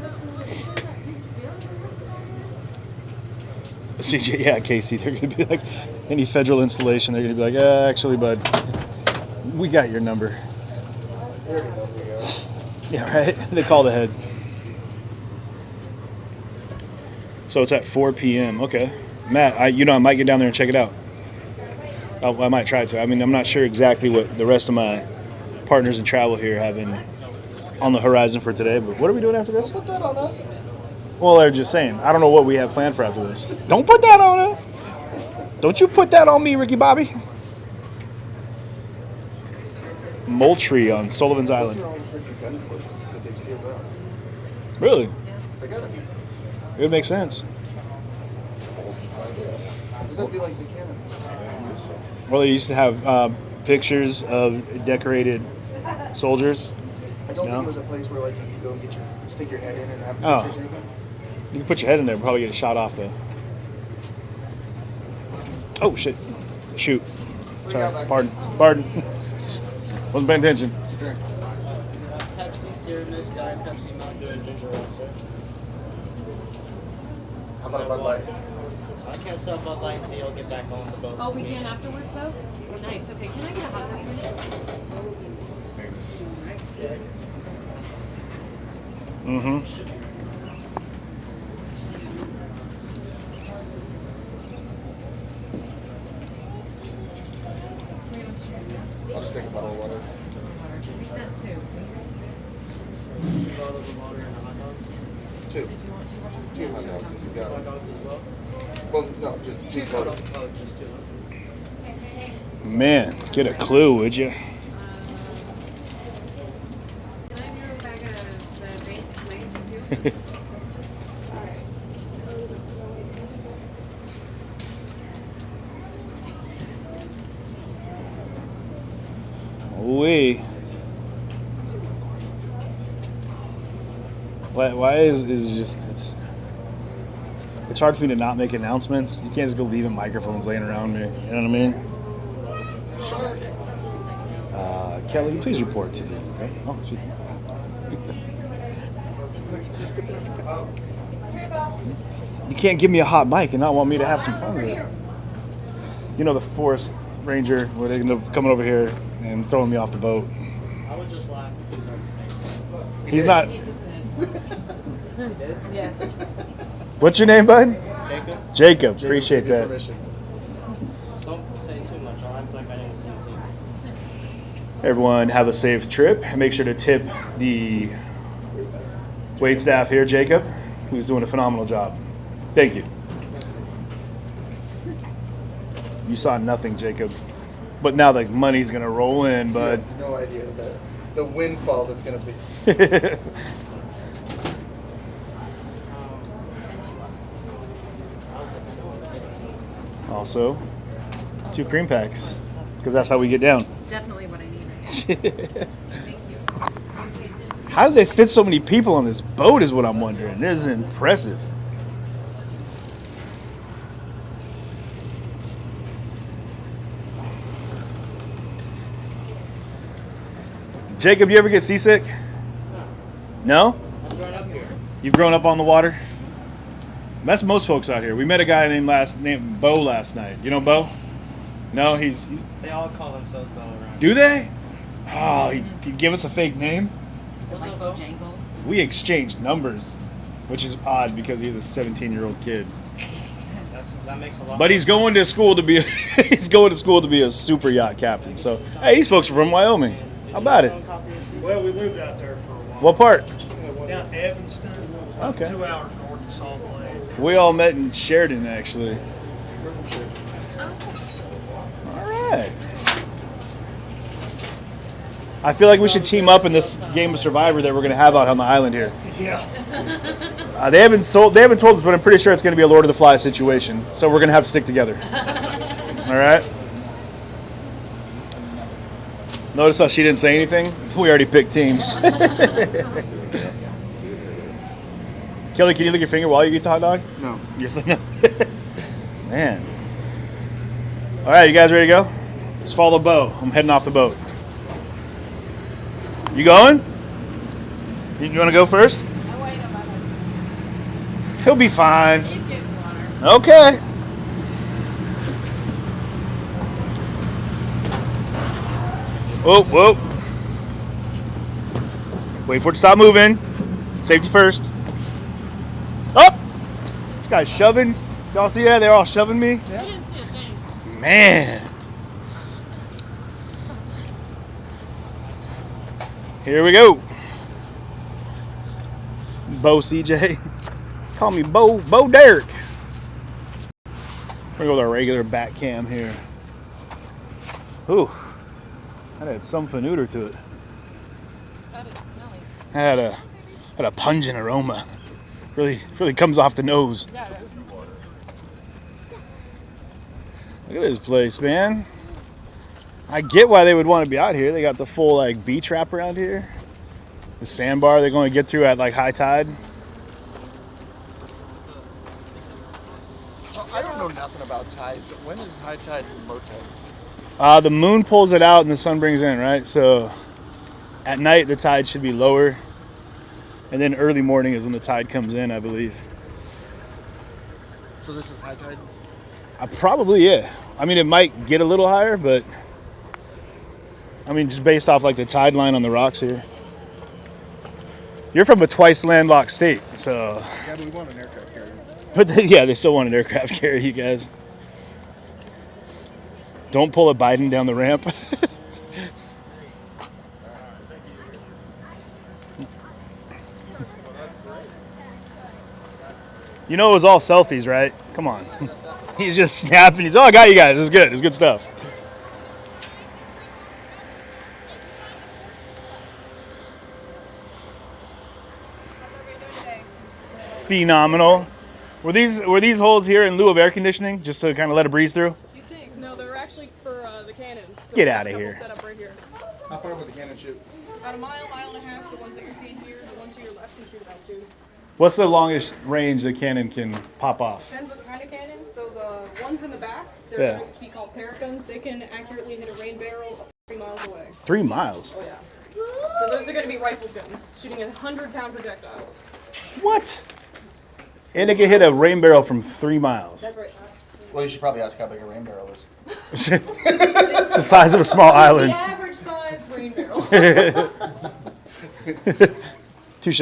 CJ, yeah, Casey. They're gonna be like any federal installation. They're gonna be like, actually, bud, we got your number. Yeah, right. They call the head. So it's at 4 p.m. Okay, Matt. I might get down there and check it out. I might try to. I mean, I'm not sure exactly what the rest of my partners in travel here have on the horizon for today. But what are we doing after this? Put that on us. Well, they're just saying. I don't know what we have planned for after this. Don't put that on us. Don't you put that on me, Ricky Bobby. Moultrie on Sullivan's Island. Those are all the freaking gun ports that they've sealed up. Really? They gotta be. It would make sense. Does that be like the cannon? Well, they used to have pictures of decorated soldiers. I don't think it was a place where like you could go and stick your head in and have a Oh. picture taken. You can put your head in there and probably get a shot off, though. Oh, shit. Shoot. Sorry. Pardon. Wasn't paying attention. Pepsi, Syracuse, Diet Pepsi, Mountain Dew, and ginger ale, sir. How about a Bud Light? I can't sell Bud Light until y'all get back on the boat. Oh, we can afterwards, though? Nice. Okay, can I get a hot dog, please? Mm-hmm. I'll just take a bottle of water. That too, please. 2 bottles of water and a hot dog. Two. Two hot dogs if you got Hot it. dogs as well. Well, no, just two total. Oh, just 2. Man, get a clue, would you? Can I have your bag of the baked legs, too? Why is just it's hard for me to not make announcements. You can't just go leaving microphones laying around me. You know what I mean? Shark. Kelly, please report to the. Okay? Oh, shoot. You can't give me a hot mic and not want me to have some fun with it. You know the forest ranger where they end up coming over here and throwing me off the boat. I was just laughing because I was saying something. He's not. He just did. Yes. What's your name, bud? Jacob, Jacob. Appreciate Give you that. permission. don't say too much. I'll act like I didn't say anything. Everyone have a safe trip. Make sure to tip the wait staff here, Jacob, who's doing a phenomenal job. Thank you. You saw nothing, Jacob. But now the money's going to roll in, You bud. have no idea the windfall that's gonna be. Also, 2 cream packs, because that's how we get down. Definitely what I needed. Thank you. How did they fit so many people on this boat is what I'm wondering. This is impressive. Jacob, you ever get seasick? No? I've grown up here. You've grown up on the water? That's most folks out here. We met a guy named Bo last night. You know Bo? No, he's... They all call themselves Bo around. Do they? Oh, he give us a fake name? Is it like Bojangles? We exchanged numbers, which is odd because he's a 17-year-old kid. That makes a lot. But he's going to school to be a super yacht captain. So, hey, these folks are from Wyoming. How about it? Well, we lived out there for a while. What part? Down in Evanston. Okay. 2 hours north of Salt Lake. We all met in Sheridan, actually. We're from Sheridan. All right. I feel like we should team up in this game of Survivor that we're going to have out on the island here. Yeah. They haven't told us, but I'm pretty sure it's going to be a Lord of the Flies situation. So we're going to have to stick together. All right. Notice how she didn't say anything? We already picked teams. Kelly, can you lick your finger while you eat the hot dog? No. No. Man. All right, you guys ready to go? Let's follow Bo. I'm heading off the boat. You going? You want to go first? He'll be fine. He's getting water. Okay. Whoa, whoa. Wait for it to stop moving. Safety first. Oh! This guy's shoving. Y'all see that? They're all shoving me. Yeah. You didn't see a thing. Man. Here we go. Bo CJ. Call me Bo Derek. We're going with our regular back cam here. Ooh. That had some finooter to it. That is smelly. Had a pungent aroma. Really comes off the nose. Yeah, it is. Look at this place, man. I get why they would want to be out here. They got the full like beach wrap around here. The sandbar they're going to get through at like high tide. I don't know nothing about tides. When is high tide and low tide? The moon pulls it out and the sun brings it in, right? So at night the tide should be lower. And then early morning is when the tide comes in, I believe. So this is high tide? Probably, yeah. I mean, it might get a little higher, but I mean, just based off like the tide line on the rocks here. You're from a twice landlocked state, so. Yeah, but we want an aircraft carrier. But they still want an aircraft carrier, you guys. Don't pull a Biden down the ramp. You know it was all selfies, right? Come on. He's just snapping. He's, oh, I got you guys. It's good. It's good stuff. Phenomenal. Were these holes here in lieu of air conditioning, just to kind of let it breeze through? You think? No, they're actually for the cannons. So Get outta here. Set up right here. How far would the cannon shoot? About a mile and a half. The ones that you see here, the one to your left can shoot about 2. What's the longest range the cannon can pop off? Depends what kind of cannon. So the ones in the back, they're going to be called parrot guns. They can accurately hit a rain barrel up to 3 miles away. 3 miles? Oh yeah. So those are going to be rifle guns, shooting 100-pound projectiles. What? And it can hit a rain barrel from 3 miles. That's right. Well, you should probably ask how big a rain barrel is. It's the size of a small island. The average size rain barrel. Touche.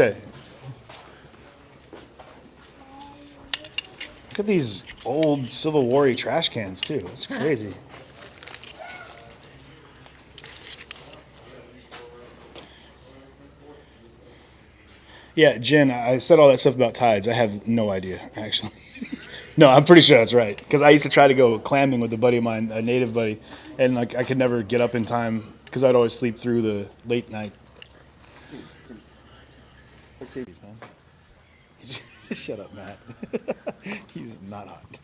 Look at these old Civil War trash cans too. That's crazy. Yeah, Jen, I said all that stuff about tides. I have no idea, actually. No, I'm pretty sure that's right. Because I used to try to go clamming with a buddy of mine, a native buddy, and like I could never get up in time because I'd always sleep through the late night. Shut up, Matt. He's not hot.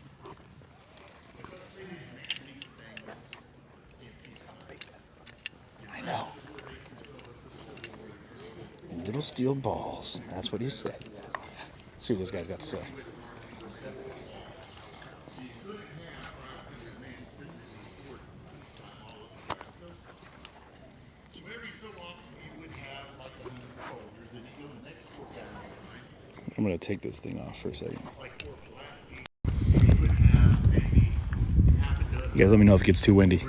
I know. Little steel balls. That's what he said. Let's see what this guy's got to say. I'm going to take this thing off for a second. You guys let me know if it gets too windy.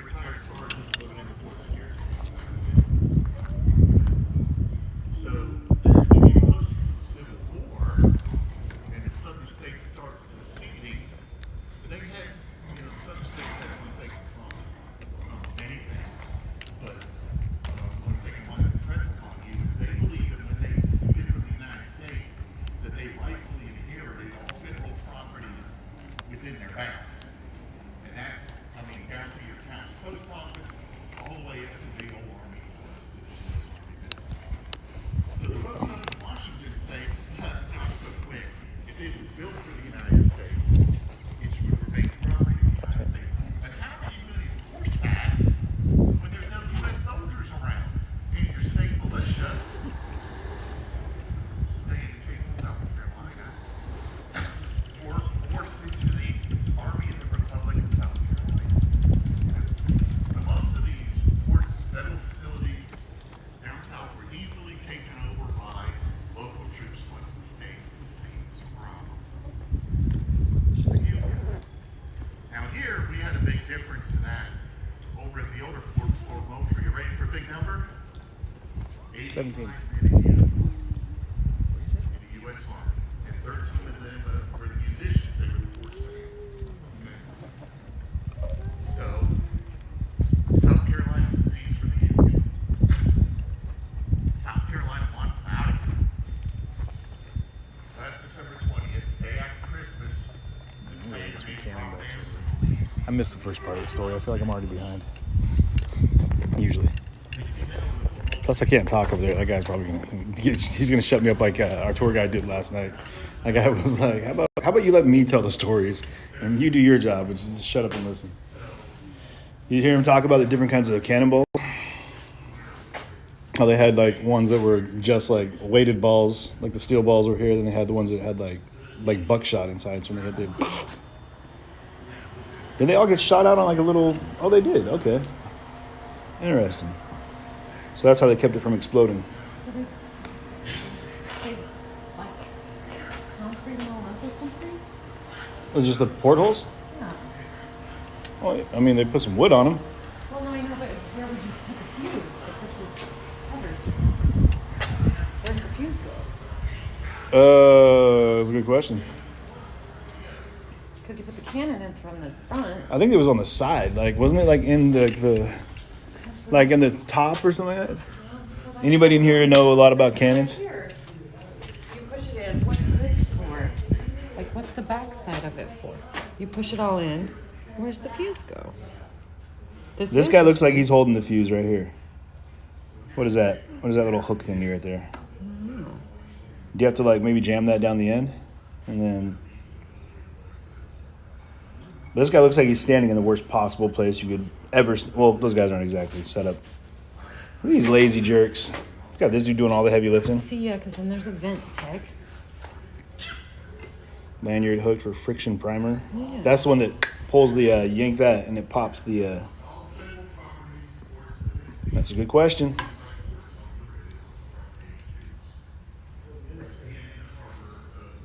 17. South Carolina's disease for the Union. South Carolina wants them out of here. So that's December 20th, day after Christmas. I missed the first part of the story. I feel like I'm already behind. Usually. Plus, I can't talk over there. That guy's probably he's gonna shut me up like our tour guide did last night. That guy was like, how about you let me tell the stories and you do your job, which is just shut up and listen. You hear him talk about the different kinds of cannonballs? How they had like ones that were just like weighted balls, like the steel balls were here. Then they had the ones that had like buckshot inside. So when they hit the... Did they all get shot out on like a little... Oh, they did. Okay. Interesting. So that's how they kept it from exploding. Oh, just the portholes? Yeah. Well, I mean, they put some wood on them. Well, no, I know, but where would you put the fuse if this is covered? Where's the fuse go? That's a good question. Because you put the cannon in from the front. I think it was on the side. Like, wasn't it like in the like in the top or something like that? Anybody in here know a lot about cannons? Here. You push it in. What's this for? Like, what's the back side of it for? You push it all in. Where's the fuse go? This guy looks like he's holding the fuse right here. What is that? What is that little hook thingy right there? I don't know. Do you have to like maybe jam that down the end? And then... This guy looks like he's standing in the worst possible place you could ever... Well, those guys aren't exactly set up. Look at these lazy jerks. Got this dude doing all the heavy lifting. See, yeah, because then there's a vent pick. Lanyard hooked for friction primer. Yeah. That's the one that pulls the... yank that and it pops the... That's a good question.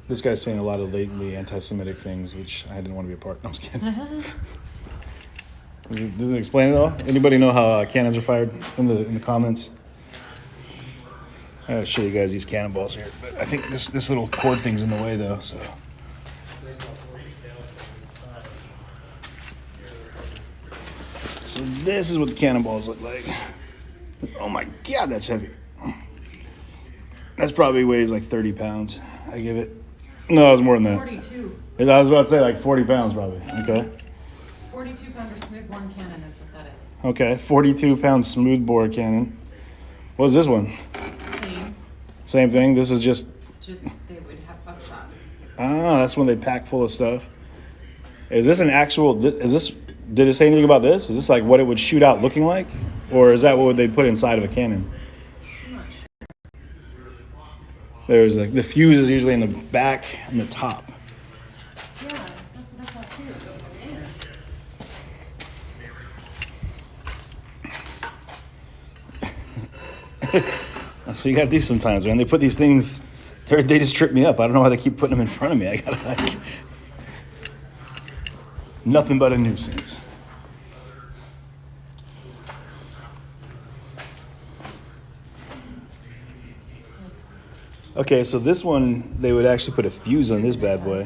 This guy's saying a lot of latently anti-Semitic things, which I didn't want to be a part. No, I'm just kidding. Does it explain it all? Anybody know how cannons are fired in the comments? I'll show you guys these cannonballs here. But I think this little cord thing's in the way, though. So this is what the cannonballs look like. Oh my God, that's heavy. That's probably weighs like 30 pounds. I give it. No, it was more than that. 42. I was about to say like 40 pounds probably. Okay. 42 pounder smoothbore cannon is what that is. Okay, 42-pound smoothbore cannon. What is this one? Same thing. This is just they would have buckshot. Ah, that's when they pack full of stuff. Is this an actual? Is this? Did it say anything about this? Is this like what it would shoot out looking like, or is that what they put inside of a cannon? I'm not sure. There's like the fuse is usually in the back and the top. Yeah, that's what I thought too. That's what you gotta do sometimes, man. They put these things, they just trip me up. I don't know why they keep putting them in front of me. I gotta like, nothing but a nuisance. Okay, so this one, they would actually put a fuse on this bad boy.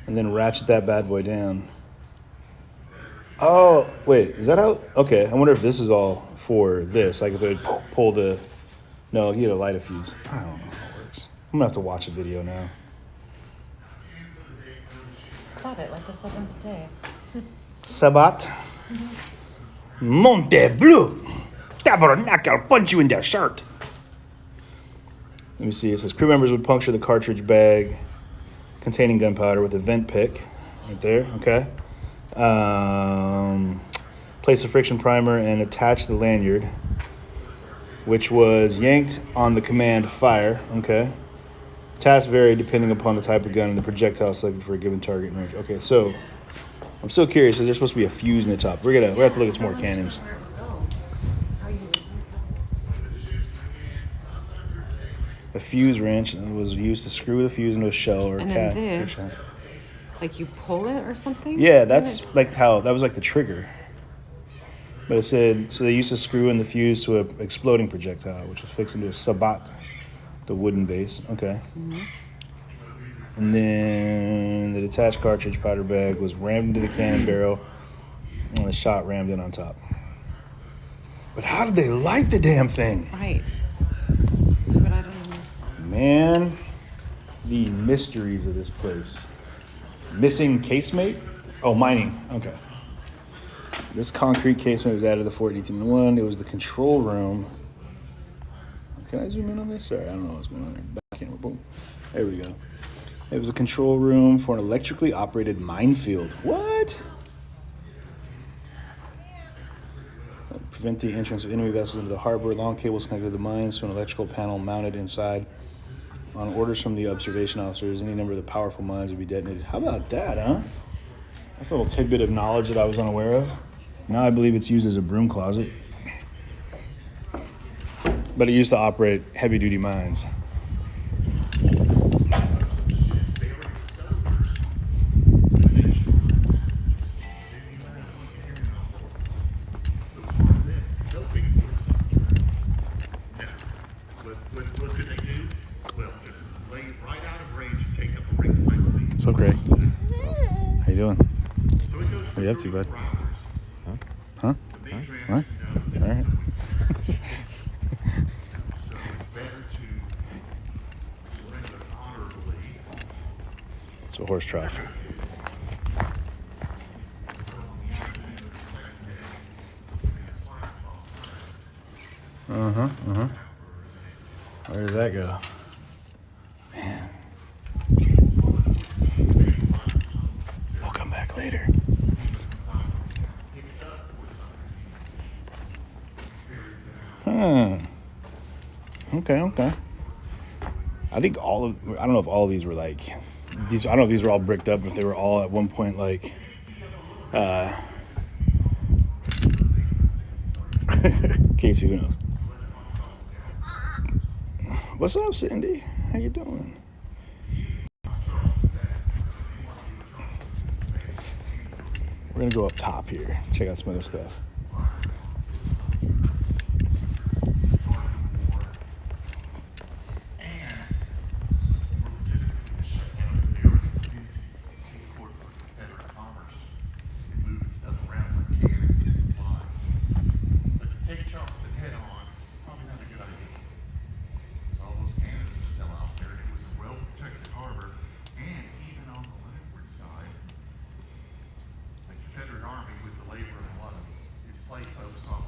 And then ratchet that bad boy down. Oh, wait, is that how? Okay, I wonder if this is all for this. Like if it would pull the... No, you had to light a fuse. I don't know how it works. I'm gonna have to watch a video now. Sabbat, like the seventh day. Sabbat? Monte Bleu! Tabernacle, I'll punch you in the shirt. Let me see, it says crew members would puncture the cartridge bag containing gunpowder with a vent pick. Right there, okay. Place a friction primer and attach the lanyard, which was yanked on the command fire, okay. Tasks vary depending upon the type of gun and the projectile selected for a given target range. Okay, so I'm still curious, is there supposed to be a fuse in the top? We're gonna have to look at some more cannons. A fuse wrench was used to screw the fuse into a shell or a and cap. then this, like you pull it or something? Yeah, that's like how, that was like the trigger. But it said, so they used to screw in the fuse to an exploding projectile, which was fixed into a sabot, the wooden base. Okay. Mm-hmm. And then the detached cartridge powder bag was rammed into the cannon barrel, and the shot rammed in on top. But how did they light the damn thing? Right. That's what I don't understand. Man, the mysteries of this place. Missing casemate? Oh, mining. Okay. This concrete casemate was added to the fort in 1801. It was the control room. Can I zoom in on this? Sorry, I don't know what's going on there. Back in. Boom. There we go. It was a control room for an electrically operated minefield. What? Prevent the entrance of enemy vessels into the harbor. Long cables connected to the mines to an electrical panel mounted inside. On orders from the observation officers, any number of the powerful mines would be detonated. How about that, huh? That's a little tidbit of knowledge that I was unaware of. Now I believe it's used as a broom closet. But it used to operate heavy-duty mines. So Craig, how you doing? What are you up to, bud? Huh? What? All right. It's a horse trough. Where does that go? Man. We'll come back later. Okay. I think I don't know if all of these were like, I don't know if these were all bricked up, if they were all at one point like, Casey, who knows? What's up, Cindy? How you doing? We're gonna go up top here, check out some other stuff.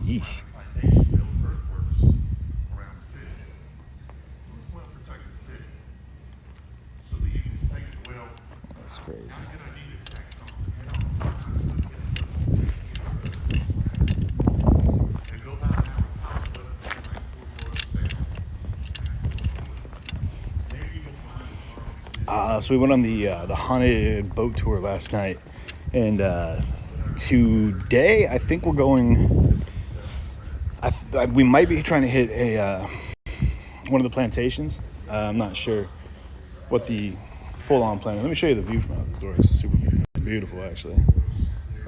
Yeesh. That's crazy. So we went on the haunted boat tour last night, and today I think we're going. We might be trying to hit one of the plantations. I'm not sure what the full-on plan is. Let me show you the view from out this door. It's super beautiful, actually.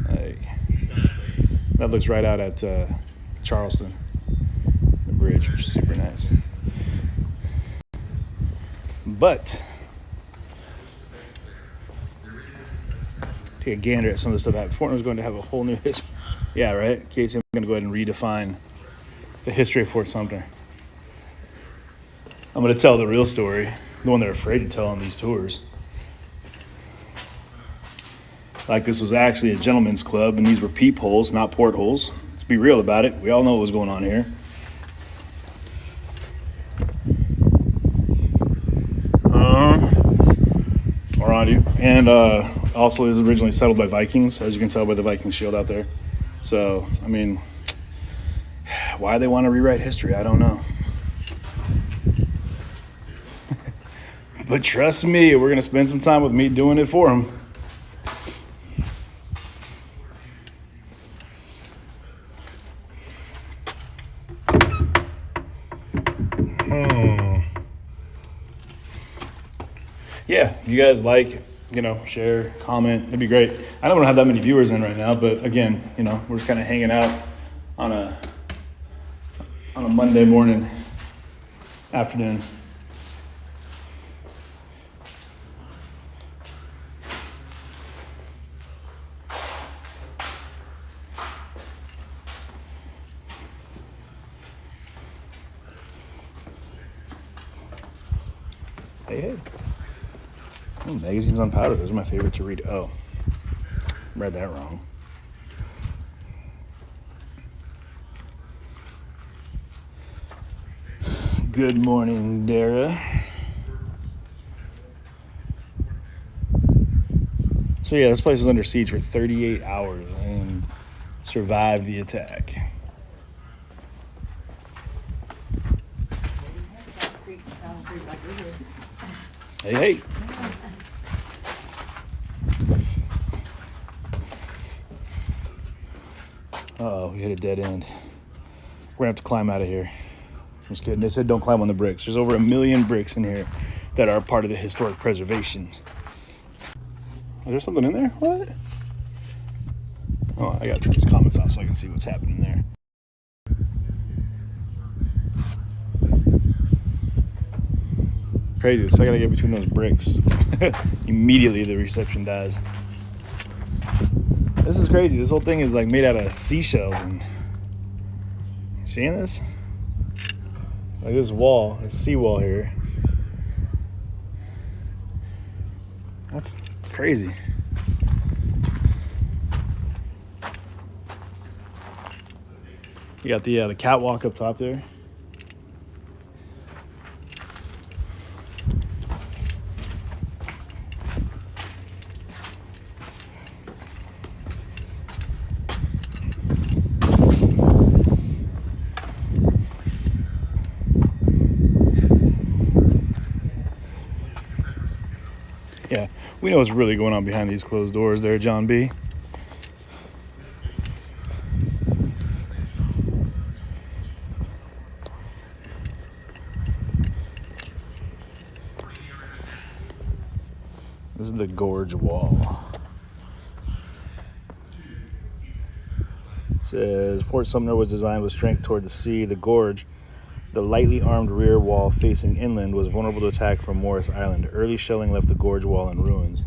Like, that looks right out at Charleston, the bridge, which is super nice. But take a gander at some of the stuff that happened. Fort was going to have a whole new history. Yeah, right? Casey, I'm going to go ahead and redefine the history of Fort Sumter. I'm going to tell the real story, the one they're afraid to tell on these tours. Like, this was actually a gentleman's club, and these were peepholes, not portholes. Let's be real about it. We all know what was going on here. Around you. And also is originally settled by Vikings, as you can tell by the Viking shield out there. So, I mean, why they want to rewrite history, I don't know. But trust me, we're going to spend some time with me doing it for them. Yeah, you guys like, share, comment, it'd be great. I know we don't have that many viewers in right now, but again, we're just kind of hanging out, on a Monday morning, afternoon. Hey. Oh, magazines on powder. Those are my favorite to read. Oh, read that wrong. Good morning, Dara. So yeah, this place was under siege for 38 hours and survived the attack. Hey. Uh-oh, we hit a dead end. We're gonna have to climb out of here. I'm just kidding. They said don't climb on the bricks. There's over 1 million bricks in here that are part of the historic preservation. Is there something in there? What? Oh, I gotta turn these comments off so I can see what's happening there. Crazy. The second I get between those bricks, immediately the reception dies. This is crazy. This whole thing is like made out of seashells. And you seeing this? Like this wall, this seawall here. That's crazy. You got the catwalk up top there. Yeah, we know what's really going on behind these closed doors there, John B. This is the Gorge Wall. It says Fort Sumter was designed with strength toward the sea. The gorge, the lightly armed rear wall facing inland, was vulnerable to attack from Morris Island. Early shelling left the Gorge Wall in ruins.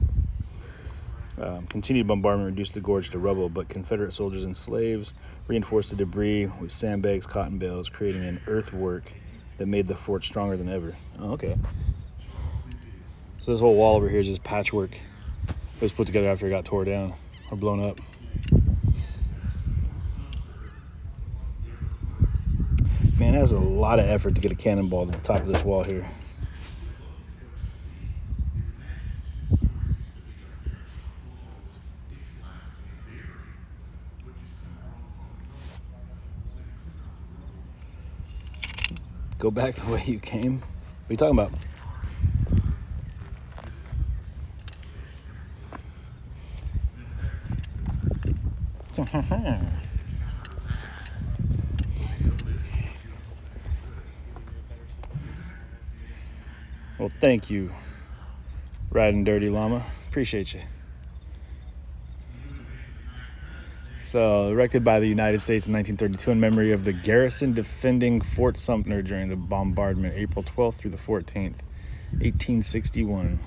Continued bombardment reduced the gorge to rubble, but Confederate soldiers and slaves reinforced the debris with sandbags, cotton bales, creating an earthwork that made the fort stronger than ever. Oh, okay. So this whole wall over here is just patchwork. It was put together after it got tore down or blown up. Man, that's a lot of effort to get a cannonball to the top of this wall here. Go back the way you came. What are you talking about? Well, thank you, Riding Dirty Llama. Appreciate you. So, erected by the United States in 1932 in memory of the garrison defending Fort Sumter during the bombardment, April 12th through the 14th, 1861.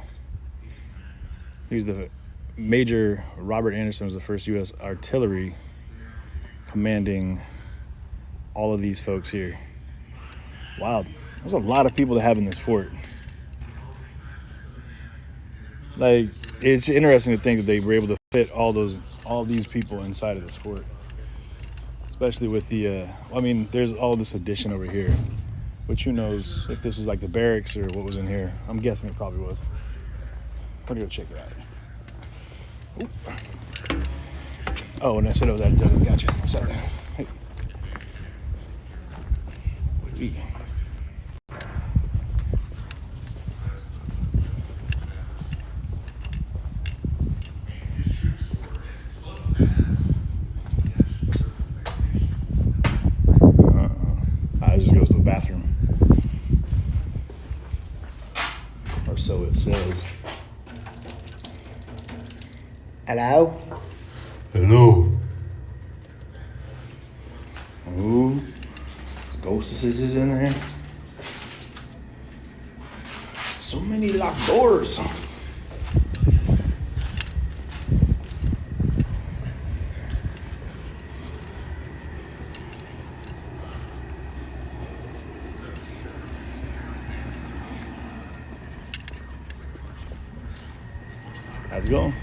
Here's the Major Robert Anderson was the first U.S. artillery commanding all of these folks here. Wow, there's a lot of people to have in this fort. Like, it's interesting to think that they were able to fit all these people inside of this fort. Especially with the, I mean, there's all this addition over here, which who knows if this is like the barracks or what was in here. I'm guessing it probably was. We're gonna go check it out. Oops. Oh, and I said it was out of date. Gotcha. Sorry. Hey. This just goes to a bathroom. Or so it says. Hello? Hello. hostesses is in there. So many locked doors. How's it going?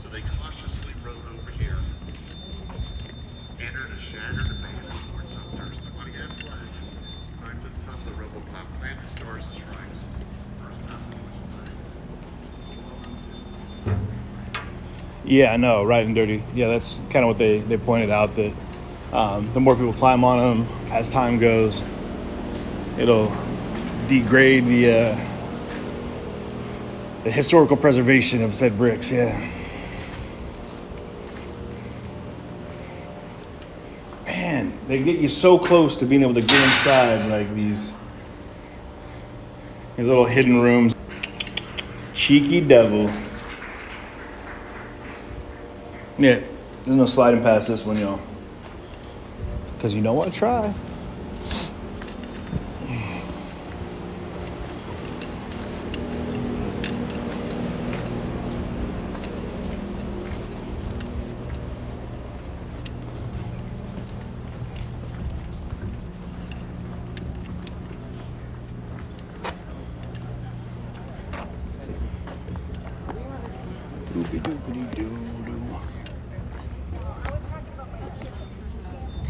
So they cautiously rode over here, entered a shattered abandoned Fort Sumter. Somebody had flagged. Climbed to the top of the rubble pile, plant the stars and stripes. First time Yeah, I know, right and dirty. Yeah, that's kind of what they pointed out, that the more people climb on them, as time goes, it'll degrade the historical preservation of said bricks. Yeah. Man, they get you so close to being able to get inside, like these little hidden rooms. Cheeky devil. Yeah, there's no sliding past this one, y'all. Because you don't want to try.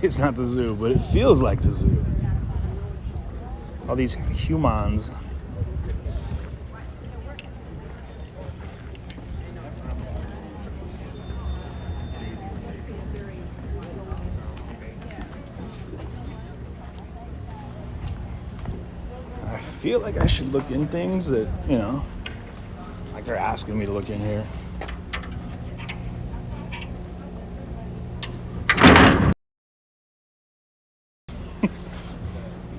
It's not the zoo, but it feels like the zoo. All these humans. I feel like I should look in things that, you know, like they're asking me to look in here.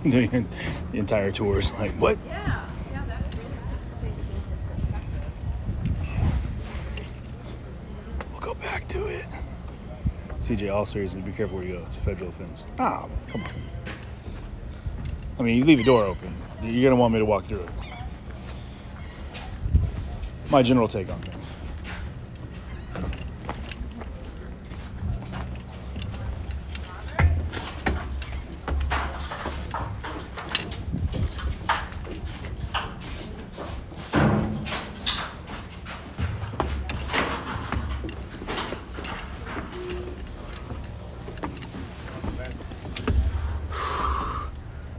The entire tour is like, what? We'll go back to it. CJ, all seriously, be careful where you go. It's a federal offense. Oh, come on. I mean, you leave the door open. You're going to want me to walk through it. My general take on things.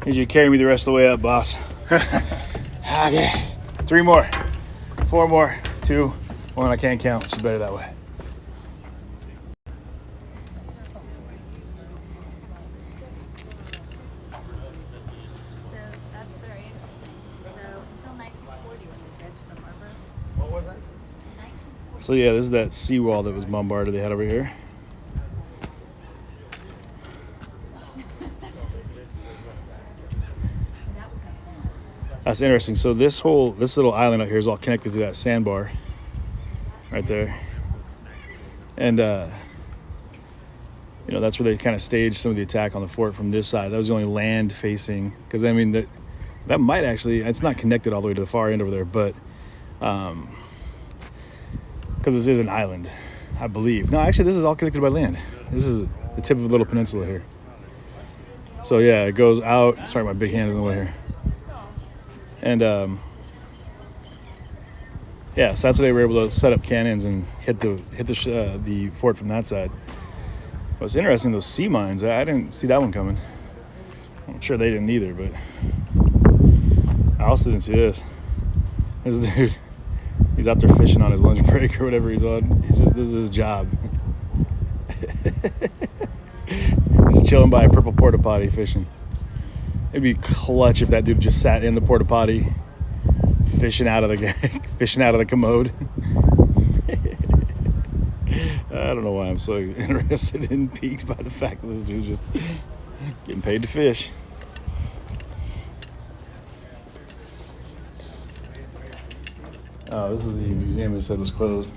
Need you to carry me the rest of the way up, boss. Okay. 3 more. 4 more. 2. 1. I can't count. It's better that way. So that's very interesting. So until 1940 when they dredged the harbor. What was that? 1940. So yeah, this is that seawall that was bombarded they had over here. That's interesting. So this little island out here is all connected to that sandbar right there. And, you know, that's where they kind of staged some of the attack on the fort from this side. That was the only land facing, because, I mean, that might actually, it's not connected all the way to the far end over there, but because this is an island, I believe. No, actually, this is all connected by land. This is the tip of a little peninsula here. So, yeah, it goes out. Sorry, my big hand is in the way here. And yeah, so that's why they were able to set up cannons and hit the fort from that side. What's interesting, those sea mines, I didn't see that one coming. I'm sure they didn't either, but I also didn't see this. This dude, he's out there fishing on his lunch break or whatever he's on. This is his job. He's chilling by a purple porta potty fishing. It'd be clutch if that dude just sat in the porta potty, fishing out of the commode. I don't know why I'm so interested and piqued by the fact that this dude's just getting paid to fish. Oh, this is the museum they said was closed.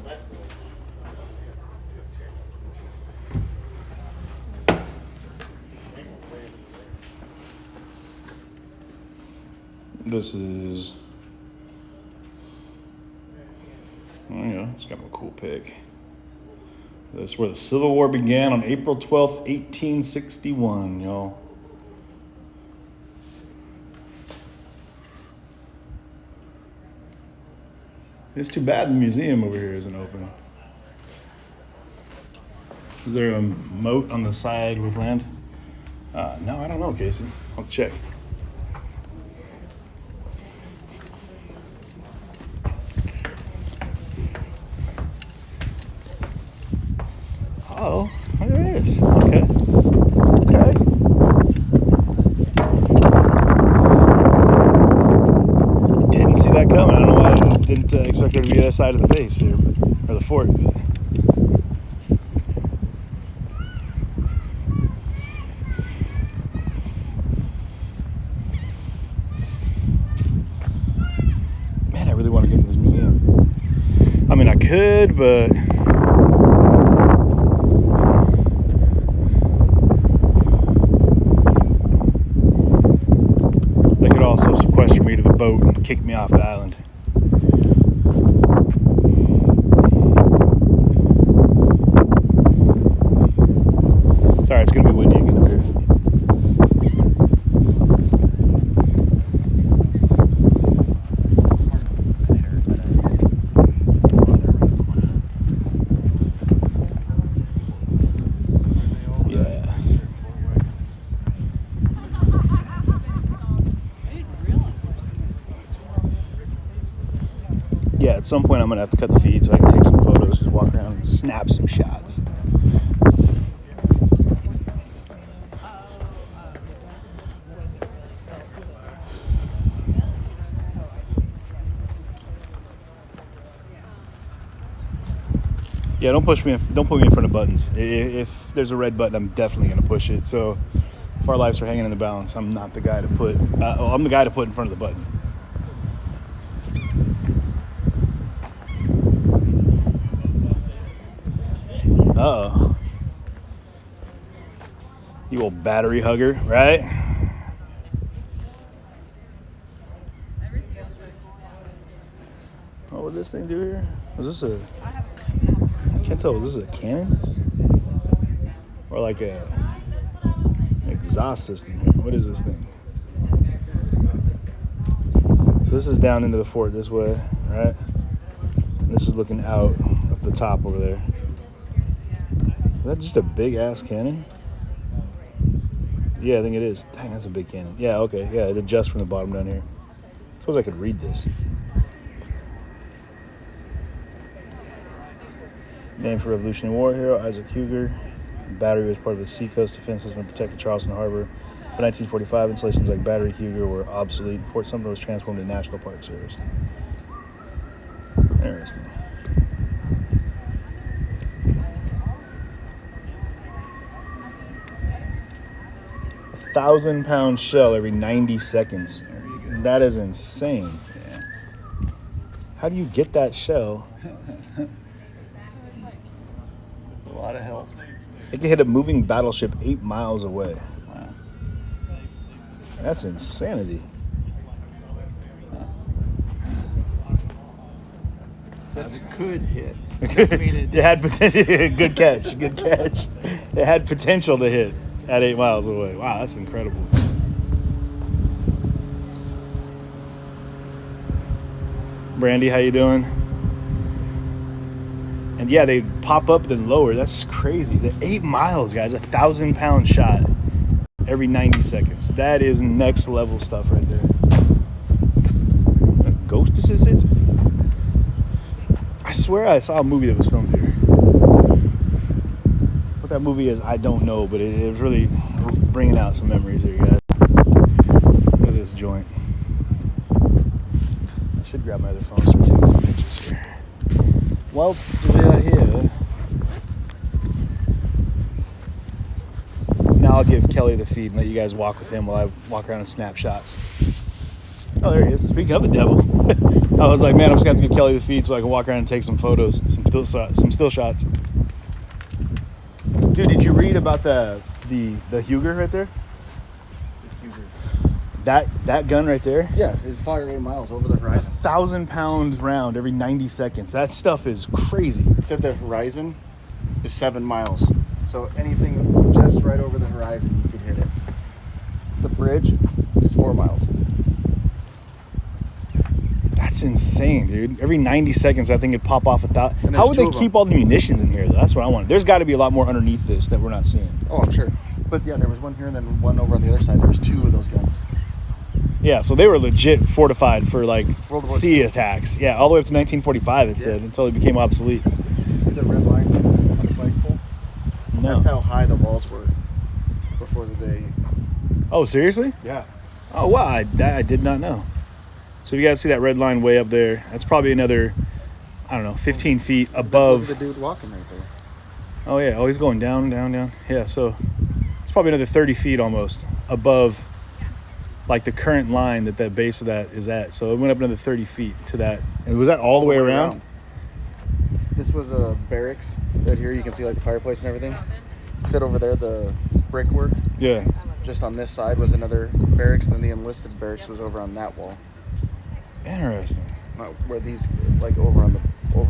This is, oh yeah, it's kind of a cool pic. This is where the Civil War began on April 12th, 1861, y'all. It's too bad the museum over here isn't open. Is there a moat on the side with land? No, I don't know, Casey. Let's check. Oh, there it is. Okay. Okay. Didn't see that coming. I don't know why I didn't expect there to be the other side of the base here, or the fort. But. Man, I really want to get into this museum. I mean, I could, but. Also sequester me to the boat and kick me off the island. Sorry, it's gonna be windy again up here. Yeah, at some point I'm gonna have to cut the feed so I can take some photos, just walk around and snap some shots. Yeah, don't put me in front of buttons. If there's a red button, I'm definitely gonna push it. So if our lives are hanging in the balance, I'm not the guy to put. I'm the guy to put in front of the button. Uh-oh. You old battery hugger, right? Oh, what did this thing do here? Was this a... I can't tell, was this a cannon? Or like a exhaust system here? What is this thing? So this is down into the fort this way, right? And this is looking out up the top over there. Is that just a big ass cannon? Yeah, I think it is. Dang, that's a big cannon. Yeah, okay. Yeah, it adjusts from the bottom down here. I suppose I could read this. Named for Revolutionary War hero Isaac Huger. Battery was part of the Seacoast Defense System to protect the Charleston Harbor. By 1945, installations like Battery Huger were obsolete. Fort Sumter was transformed into National Park Service. Interesting. A 1,000-pound shell every 90 seconds. That is insane. Yeah. How do you get that shell? A lot of health. It can hit a moving battleship 8 miles away. Wow. That's insanity. That could hit. It had potential. Good catch. Good catch. It had potential to hit at 8 miles away. Wow, that's incredible. Brandy, how you doing? And yeah, they pop up then lower. That's crazy. The 8 miles, guys. 1,000-pound shot every 90 seconds. That is next level stuff right there. What ghost is this? I swear I saw a movie that was filmed here. What that movie is, I don't know, but it was really bringing out some memories here, guys. Look at this joint. I should grab my other phone and start taking some pictures here. Whilst we are here, now I'll give Kelly the feed and let you guys walk with him while I walk around and snap shots. Oh, there he is. Speaking of the devil. I was like, man, I'm just gonna have to get Kelly the feed so I can walk around and take some photos, some still shots. Dude, did you read about the Huger right there? That gun right there? Yeah, it's fire 8 miles over the horizon. 1,000-pound round every 90 seconds. That stuff is crazy. It said the horizon is 7 miles. So anything just right over the horizon, you could hit it. The bridge is 4 miles. That's insane, dude. Every 90 seconds, I think it'd pop off 1,000. How would they keep all the munitions in here, though? That's what I want. There's got to be a lot more underneath this that we're not seeing. Oh, I'm sure. But yeah, there was one here and then one over on the other side. There was 2 of those guns. Yeah, so they were legit fortified for, like, World War sea II. attacks. Yeah, all the way up to 1945, it said, until it became obsolete. Did you see the red line on the flagpole? No. That's how high the walls were before the day. Oh, seriously? Yeah. Oh, wow. I did not know. So you guys see that red line way up there? That's probably another, I don't know, 15 feet above. Look at the dude walking right there. Oh, yeah. Oh, he's going down, down, down. Yeah, so it's probably another 30 feet almost above, like, the current line that base of that is at. So it went up another 30 feet to that. And was that all the way around? This was a barracks. Right here, you can see, like, the fireplace and everything. Sit over there, the brickwork. Yeah. Just on this side was another barracks, and then the enlisted barracks was over on that wall. Interesting. Where these, like, over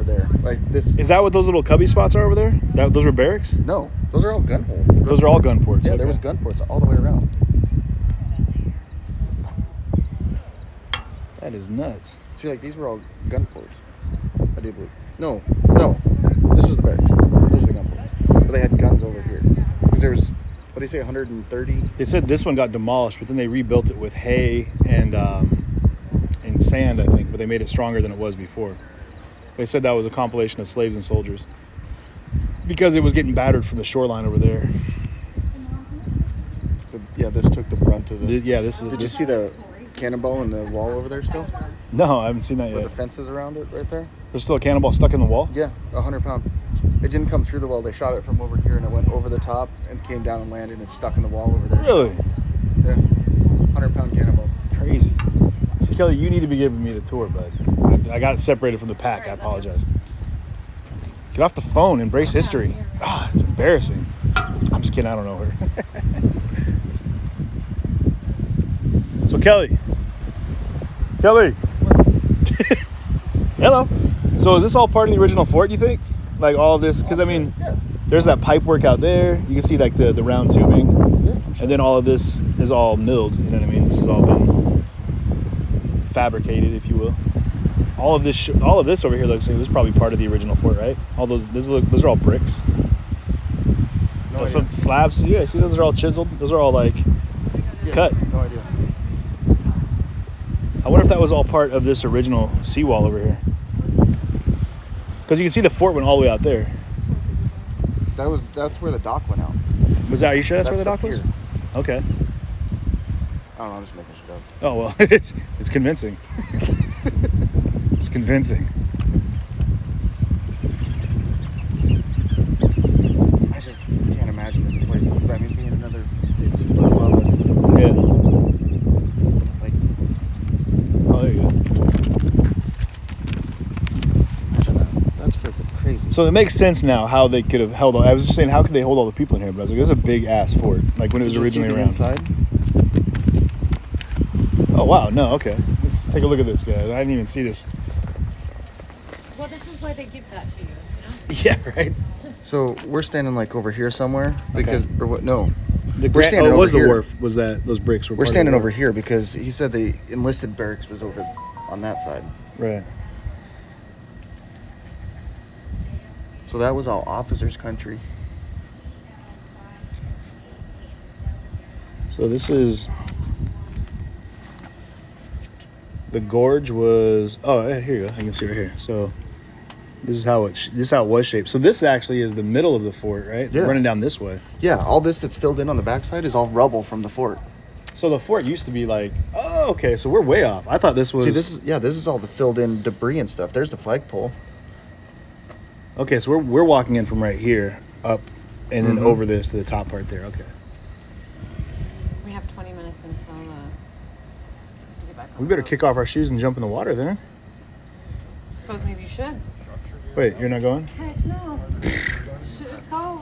there. Like, this. Is that what those little cubby spots are over there? Those were barracks? No, those are all gun ports. Those are all gun ports. Yeah, okay. there was gun ports all the way around. That is nuts. See, like, these were all gun ports. I do believe. No. This was the barracks. Those were the gun ports. But they had guns over here. Because there was, what do you say, 130? They said this one got demolished, but then they rebuilt it with hay and sand, I think, but they made it stronger than it was before. They said that was a compilation of slaves and soldiers because it was getting battered from the shoreline over there. So, yeah, this took the brunt of the... Yeah, this is... Did you see the cannonball in the wall over there still? No, I haven't seen that With yet. the fences around it right there? There's still a cannonball stuck in the wall? Yeah, 100-pound. It didn't come through the wall. They shot it from over here, and it went over the top and came down and landed and it's stuck in the wall over there. Really? Yeah. 100-pound cannonball. Crazy. See, Kelly, you need to be giving me the tour, bud. I got separated from the pack. I apologize. Get off the phone. Embrace history. Ah, it's embarrassing. I'm just kidding. I don't know her. So, Kelly. Hello. So, is this all part of the original fort, you think? Like, all of this? Because, I mean, there's that pipe work out there. You can see, like, the round tubing. And then all of this is all milled. You know what I mean? This has all been fabricated, if you will. All of this over here looks like this is probably part of the original fort, right? All those are all bricks. No Some idea. slabs. Yeah, see, those are all chiseled. Those are all like cut. No idea. I wonder if that was all part of this original seawall over here. Because you can see the fort went all the way out there. That's where the dock went out. Are you sure that's where the dock up was? here. Okay. I don't know, I'm just making shit up. Oh well, it's convincing. It's convincing. I just can't imagine this place. I mean, being another 50 foot above us. Yeah. Like, Oh, there you go. imagine that. That's freaking crazy. So it makes sense now how they could have held all. I was just saying, how could they hold all the people in here? But I was like, this is a big ass fort. Like when it was Did you originally see the around. inside? Oh wow, no, okay. Let's take a look at this, guys. I didn't even see this. Well, this is why they give that to you, Yeah, right. So we're standing like over here somewhere because, or what? No, The we're standing it over was here. the wharf. Was that those bricks were? We're part of standing the over wharf. here because he said the enlisted barracks was over on that side. Right. So that was all officers' country. So this is the gorge was. Oh, yeah, here you go. I can see right here. So this is how it was shaped. So this actually is the middle of the fort, right? Yeah. Running down this way. Yeah, all this that's filled in on the backside is all rubble from the fort. So the fort used to be like, oh, okay. So we're way off. I thought this was. See, this is all the filled in debris and stuff. There's the flagpole. Okay, so we're walking in from right here up, and then over this to the top part there. Okay. We have 20 minutes until we get back. We better kick off our shoes and jump in the water then. suppose maybe you should. Wait, you're not going? Heck no. Shit is cold.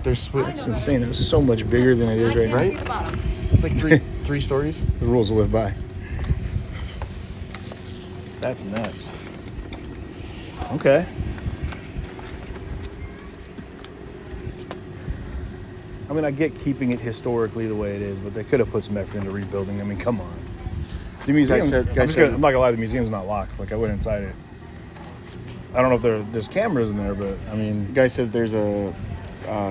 They're sweet. It's insane. It's so much bigger than it is right now. Right? See the bottom. It's like three stories. The rules to live by. That's nuts. Okay. I mean, I get keeping it historically the way it is, but they could have put some effort into rebuilding. I mean, come on. The museum. Guy I'm said- not gonna lie. The museum's not locked. Like I went inside it. I don't know if there's cameras in there, but I mean, The guy said there's a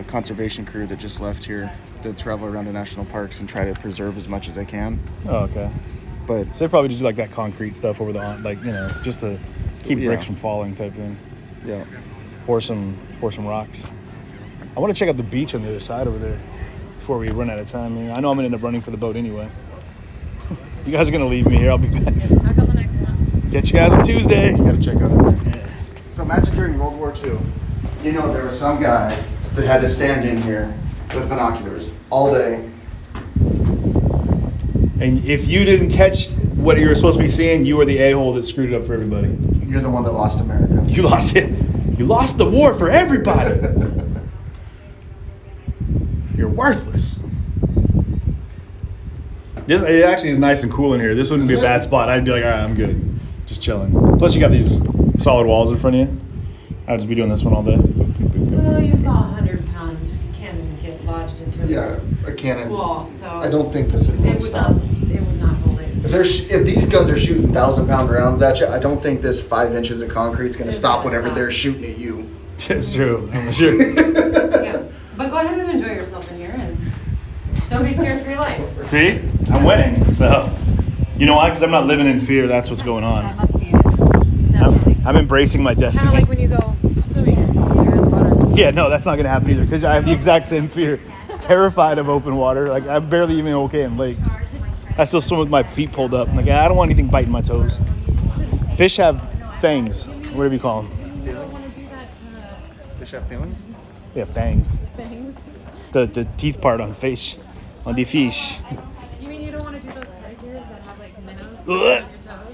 conservation crew that just left here that travel around to national parks and try to preserve as much as they can. oh, okay. But So they probably just do like that concrete stuff over the like just to keep Yeah. bricks from falling type thing. yeah, Pour some rocks. I want to check out the beach on the other side over there before we run out of time. I know I'm gonna end up running for the boat anyway. You guys are gonna leave me here. I'll be back. Get stuck on the next one. Catch you guys on Tuesday. you gotta check out it. Yeah. So imagine during World War II, there was some guy that had to stand in here with binoculars all day. And if you didn't catch what you were supposed to be seeing, you were the a-hole that screwed it up for everybody. You're the one that lost America. You lost it. You lost the war for everybody. You're worthless. It actually is nice and cool in here. This wouldn't be a bad spot. I'd be like, all right, I'm good. Just chilling. Plus, you got these solid walls in front of you. I'd just be doing this one all day. Well, you saw a 100-pound cannon get lodged into a Yeah, a cannon. wall, so I don't think this would it really would stop. not. It would not hold it. If these guns are shooting 1,000-pound rounds at you, I don't think this 5 inches of concrete is going to It's stop gonna whatever stop. they're shooting at you. It's true. I'm sure. Yeah, but go ahead and enjoy yourself in here, and don't be scared for your life. See? I'm winning. So, you know why? Because I'm not living in fear. That's what's going That on. must be it. Definitely. I'm embracing my Kind of destiny. like when you go swimming and you're in the water. Yeah, no, that's not going to happen either. Because I have the exact same fear. Terrified of open water. Like, I'm barely even okay in lakes. I still swim with my feet pulled up. Like, I don't want anything biting my toes. Fish have fangs. Whatever you call them. You don't want to do that Fish have feelings? They have fangs. to things. The teeth part on fish. On the fish. You mean you don't want to do those pedicures that have like minnows Ugh. on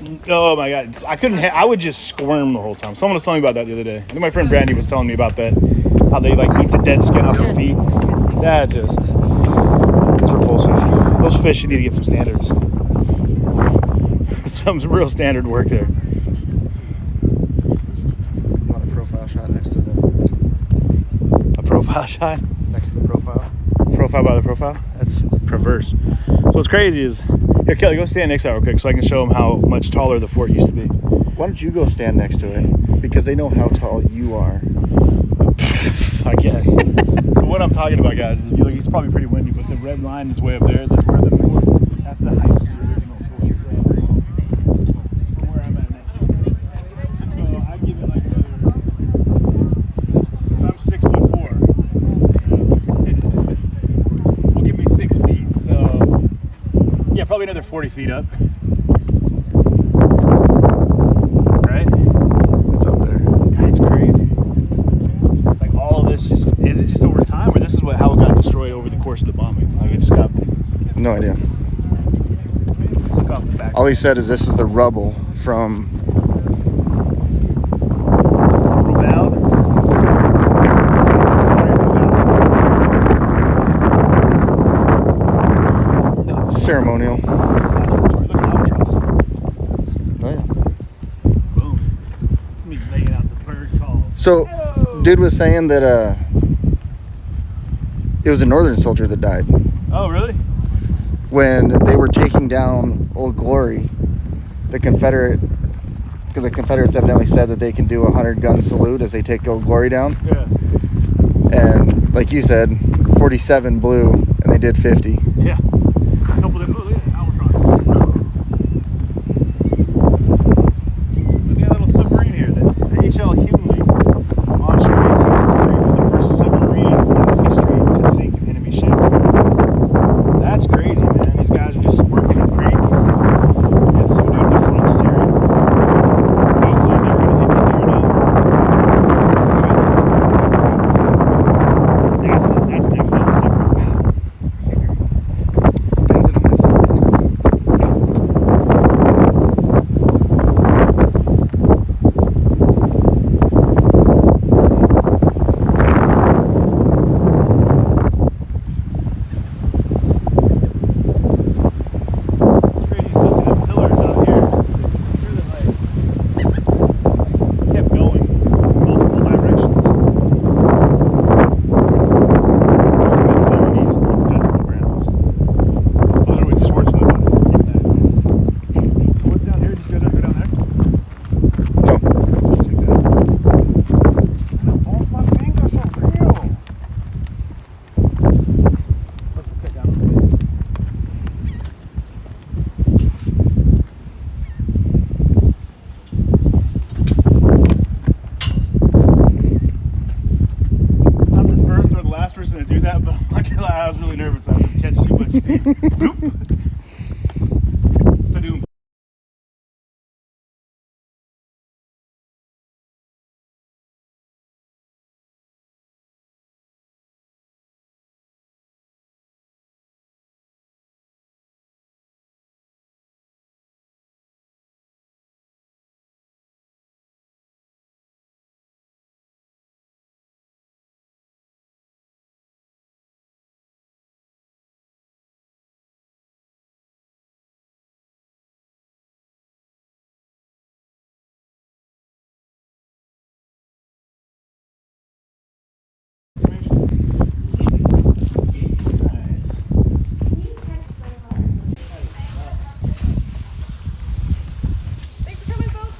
your toes? Oh my god, I couldn't. I would just squirm the whole time. Someone was telling me about that the other day. I think my friend Brandy was telling me about that. How they like eat the dead skin off their feet. That just, it's repulsive. Those fish need to get some standards. Some real standard work there. You want a profile shot next to A profile shot. the profile? Profile by the profile. That's perverse. So what's crazy is, here Kelly, go stand next to it real quick so I can show them how much taller the fort used to be. Why don't you go stand next to it? Because they know how tall you are. I guess. So what I'm talking about, guys, is if you look, it's probably pretty windy, but the red line is way up there. That's where the fort. That's the height of the original fort. From where I'm at now. So I give it like since I'm 6'4", will give me 6 feet. So yeah, probably another 40 feet up. Right? It's up there. That's crazy. Like all of this, is it just over time, or this is how it got destroyed over the course of the bombing? Like it just got. No idea. Let's look off the back. All he said is this is the rubble from ceremonial. Look at albatross. Oh yeah. Boom. It's me laying out the bird call. So, dude was saying that it was a Northern soldier that died Oh really? when they were taking down Old Glory. The Confederates evidently said that they can do a 100-gun salute as they take Old Glory down. Yeah. And like you said, 47 blew, and they did 50. Yeah. A couple of, look at that albatross. Look at that little submarine here. The H.L. Hughley onshore 1863 was the first submarine in history to sink an enemy ship. That's crazy, man. These guys are just working a creek. And some dude in the front steering. No clue they're going to hit anything or not. That's next level stuff. Wow. last person to do that, but I'm not gonna lie, I was really nervous. I was gonna catch too much speed. Boop. Fadoom.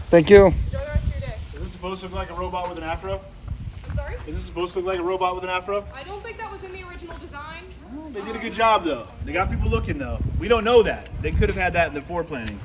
Thank you. Enjoy the rest of your day. Is this supposed to look like a robot with an afro? I'm sorry? Is this supposed to look like a robot with an afro? I don't think that was in the original design. They did a good job though. They got people looking though. We don't know that. They could have had that in the foreplanning.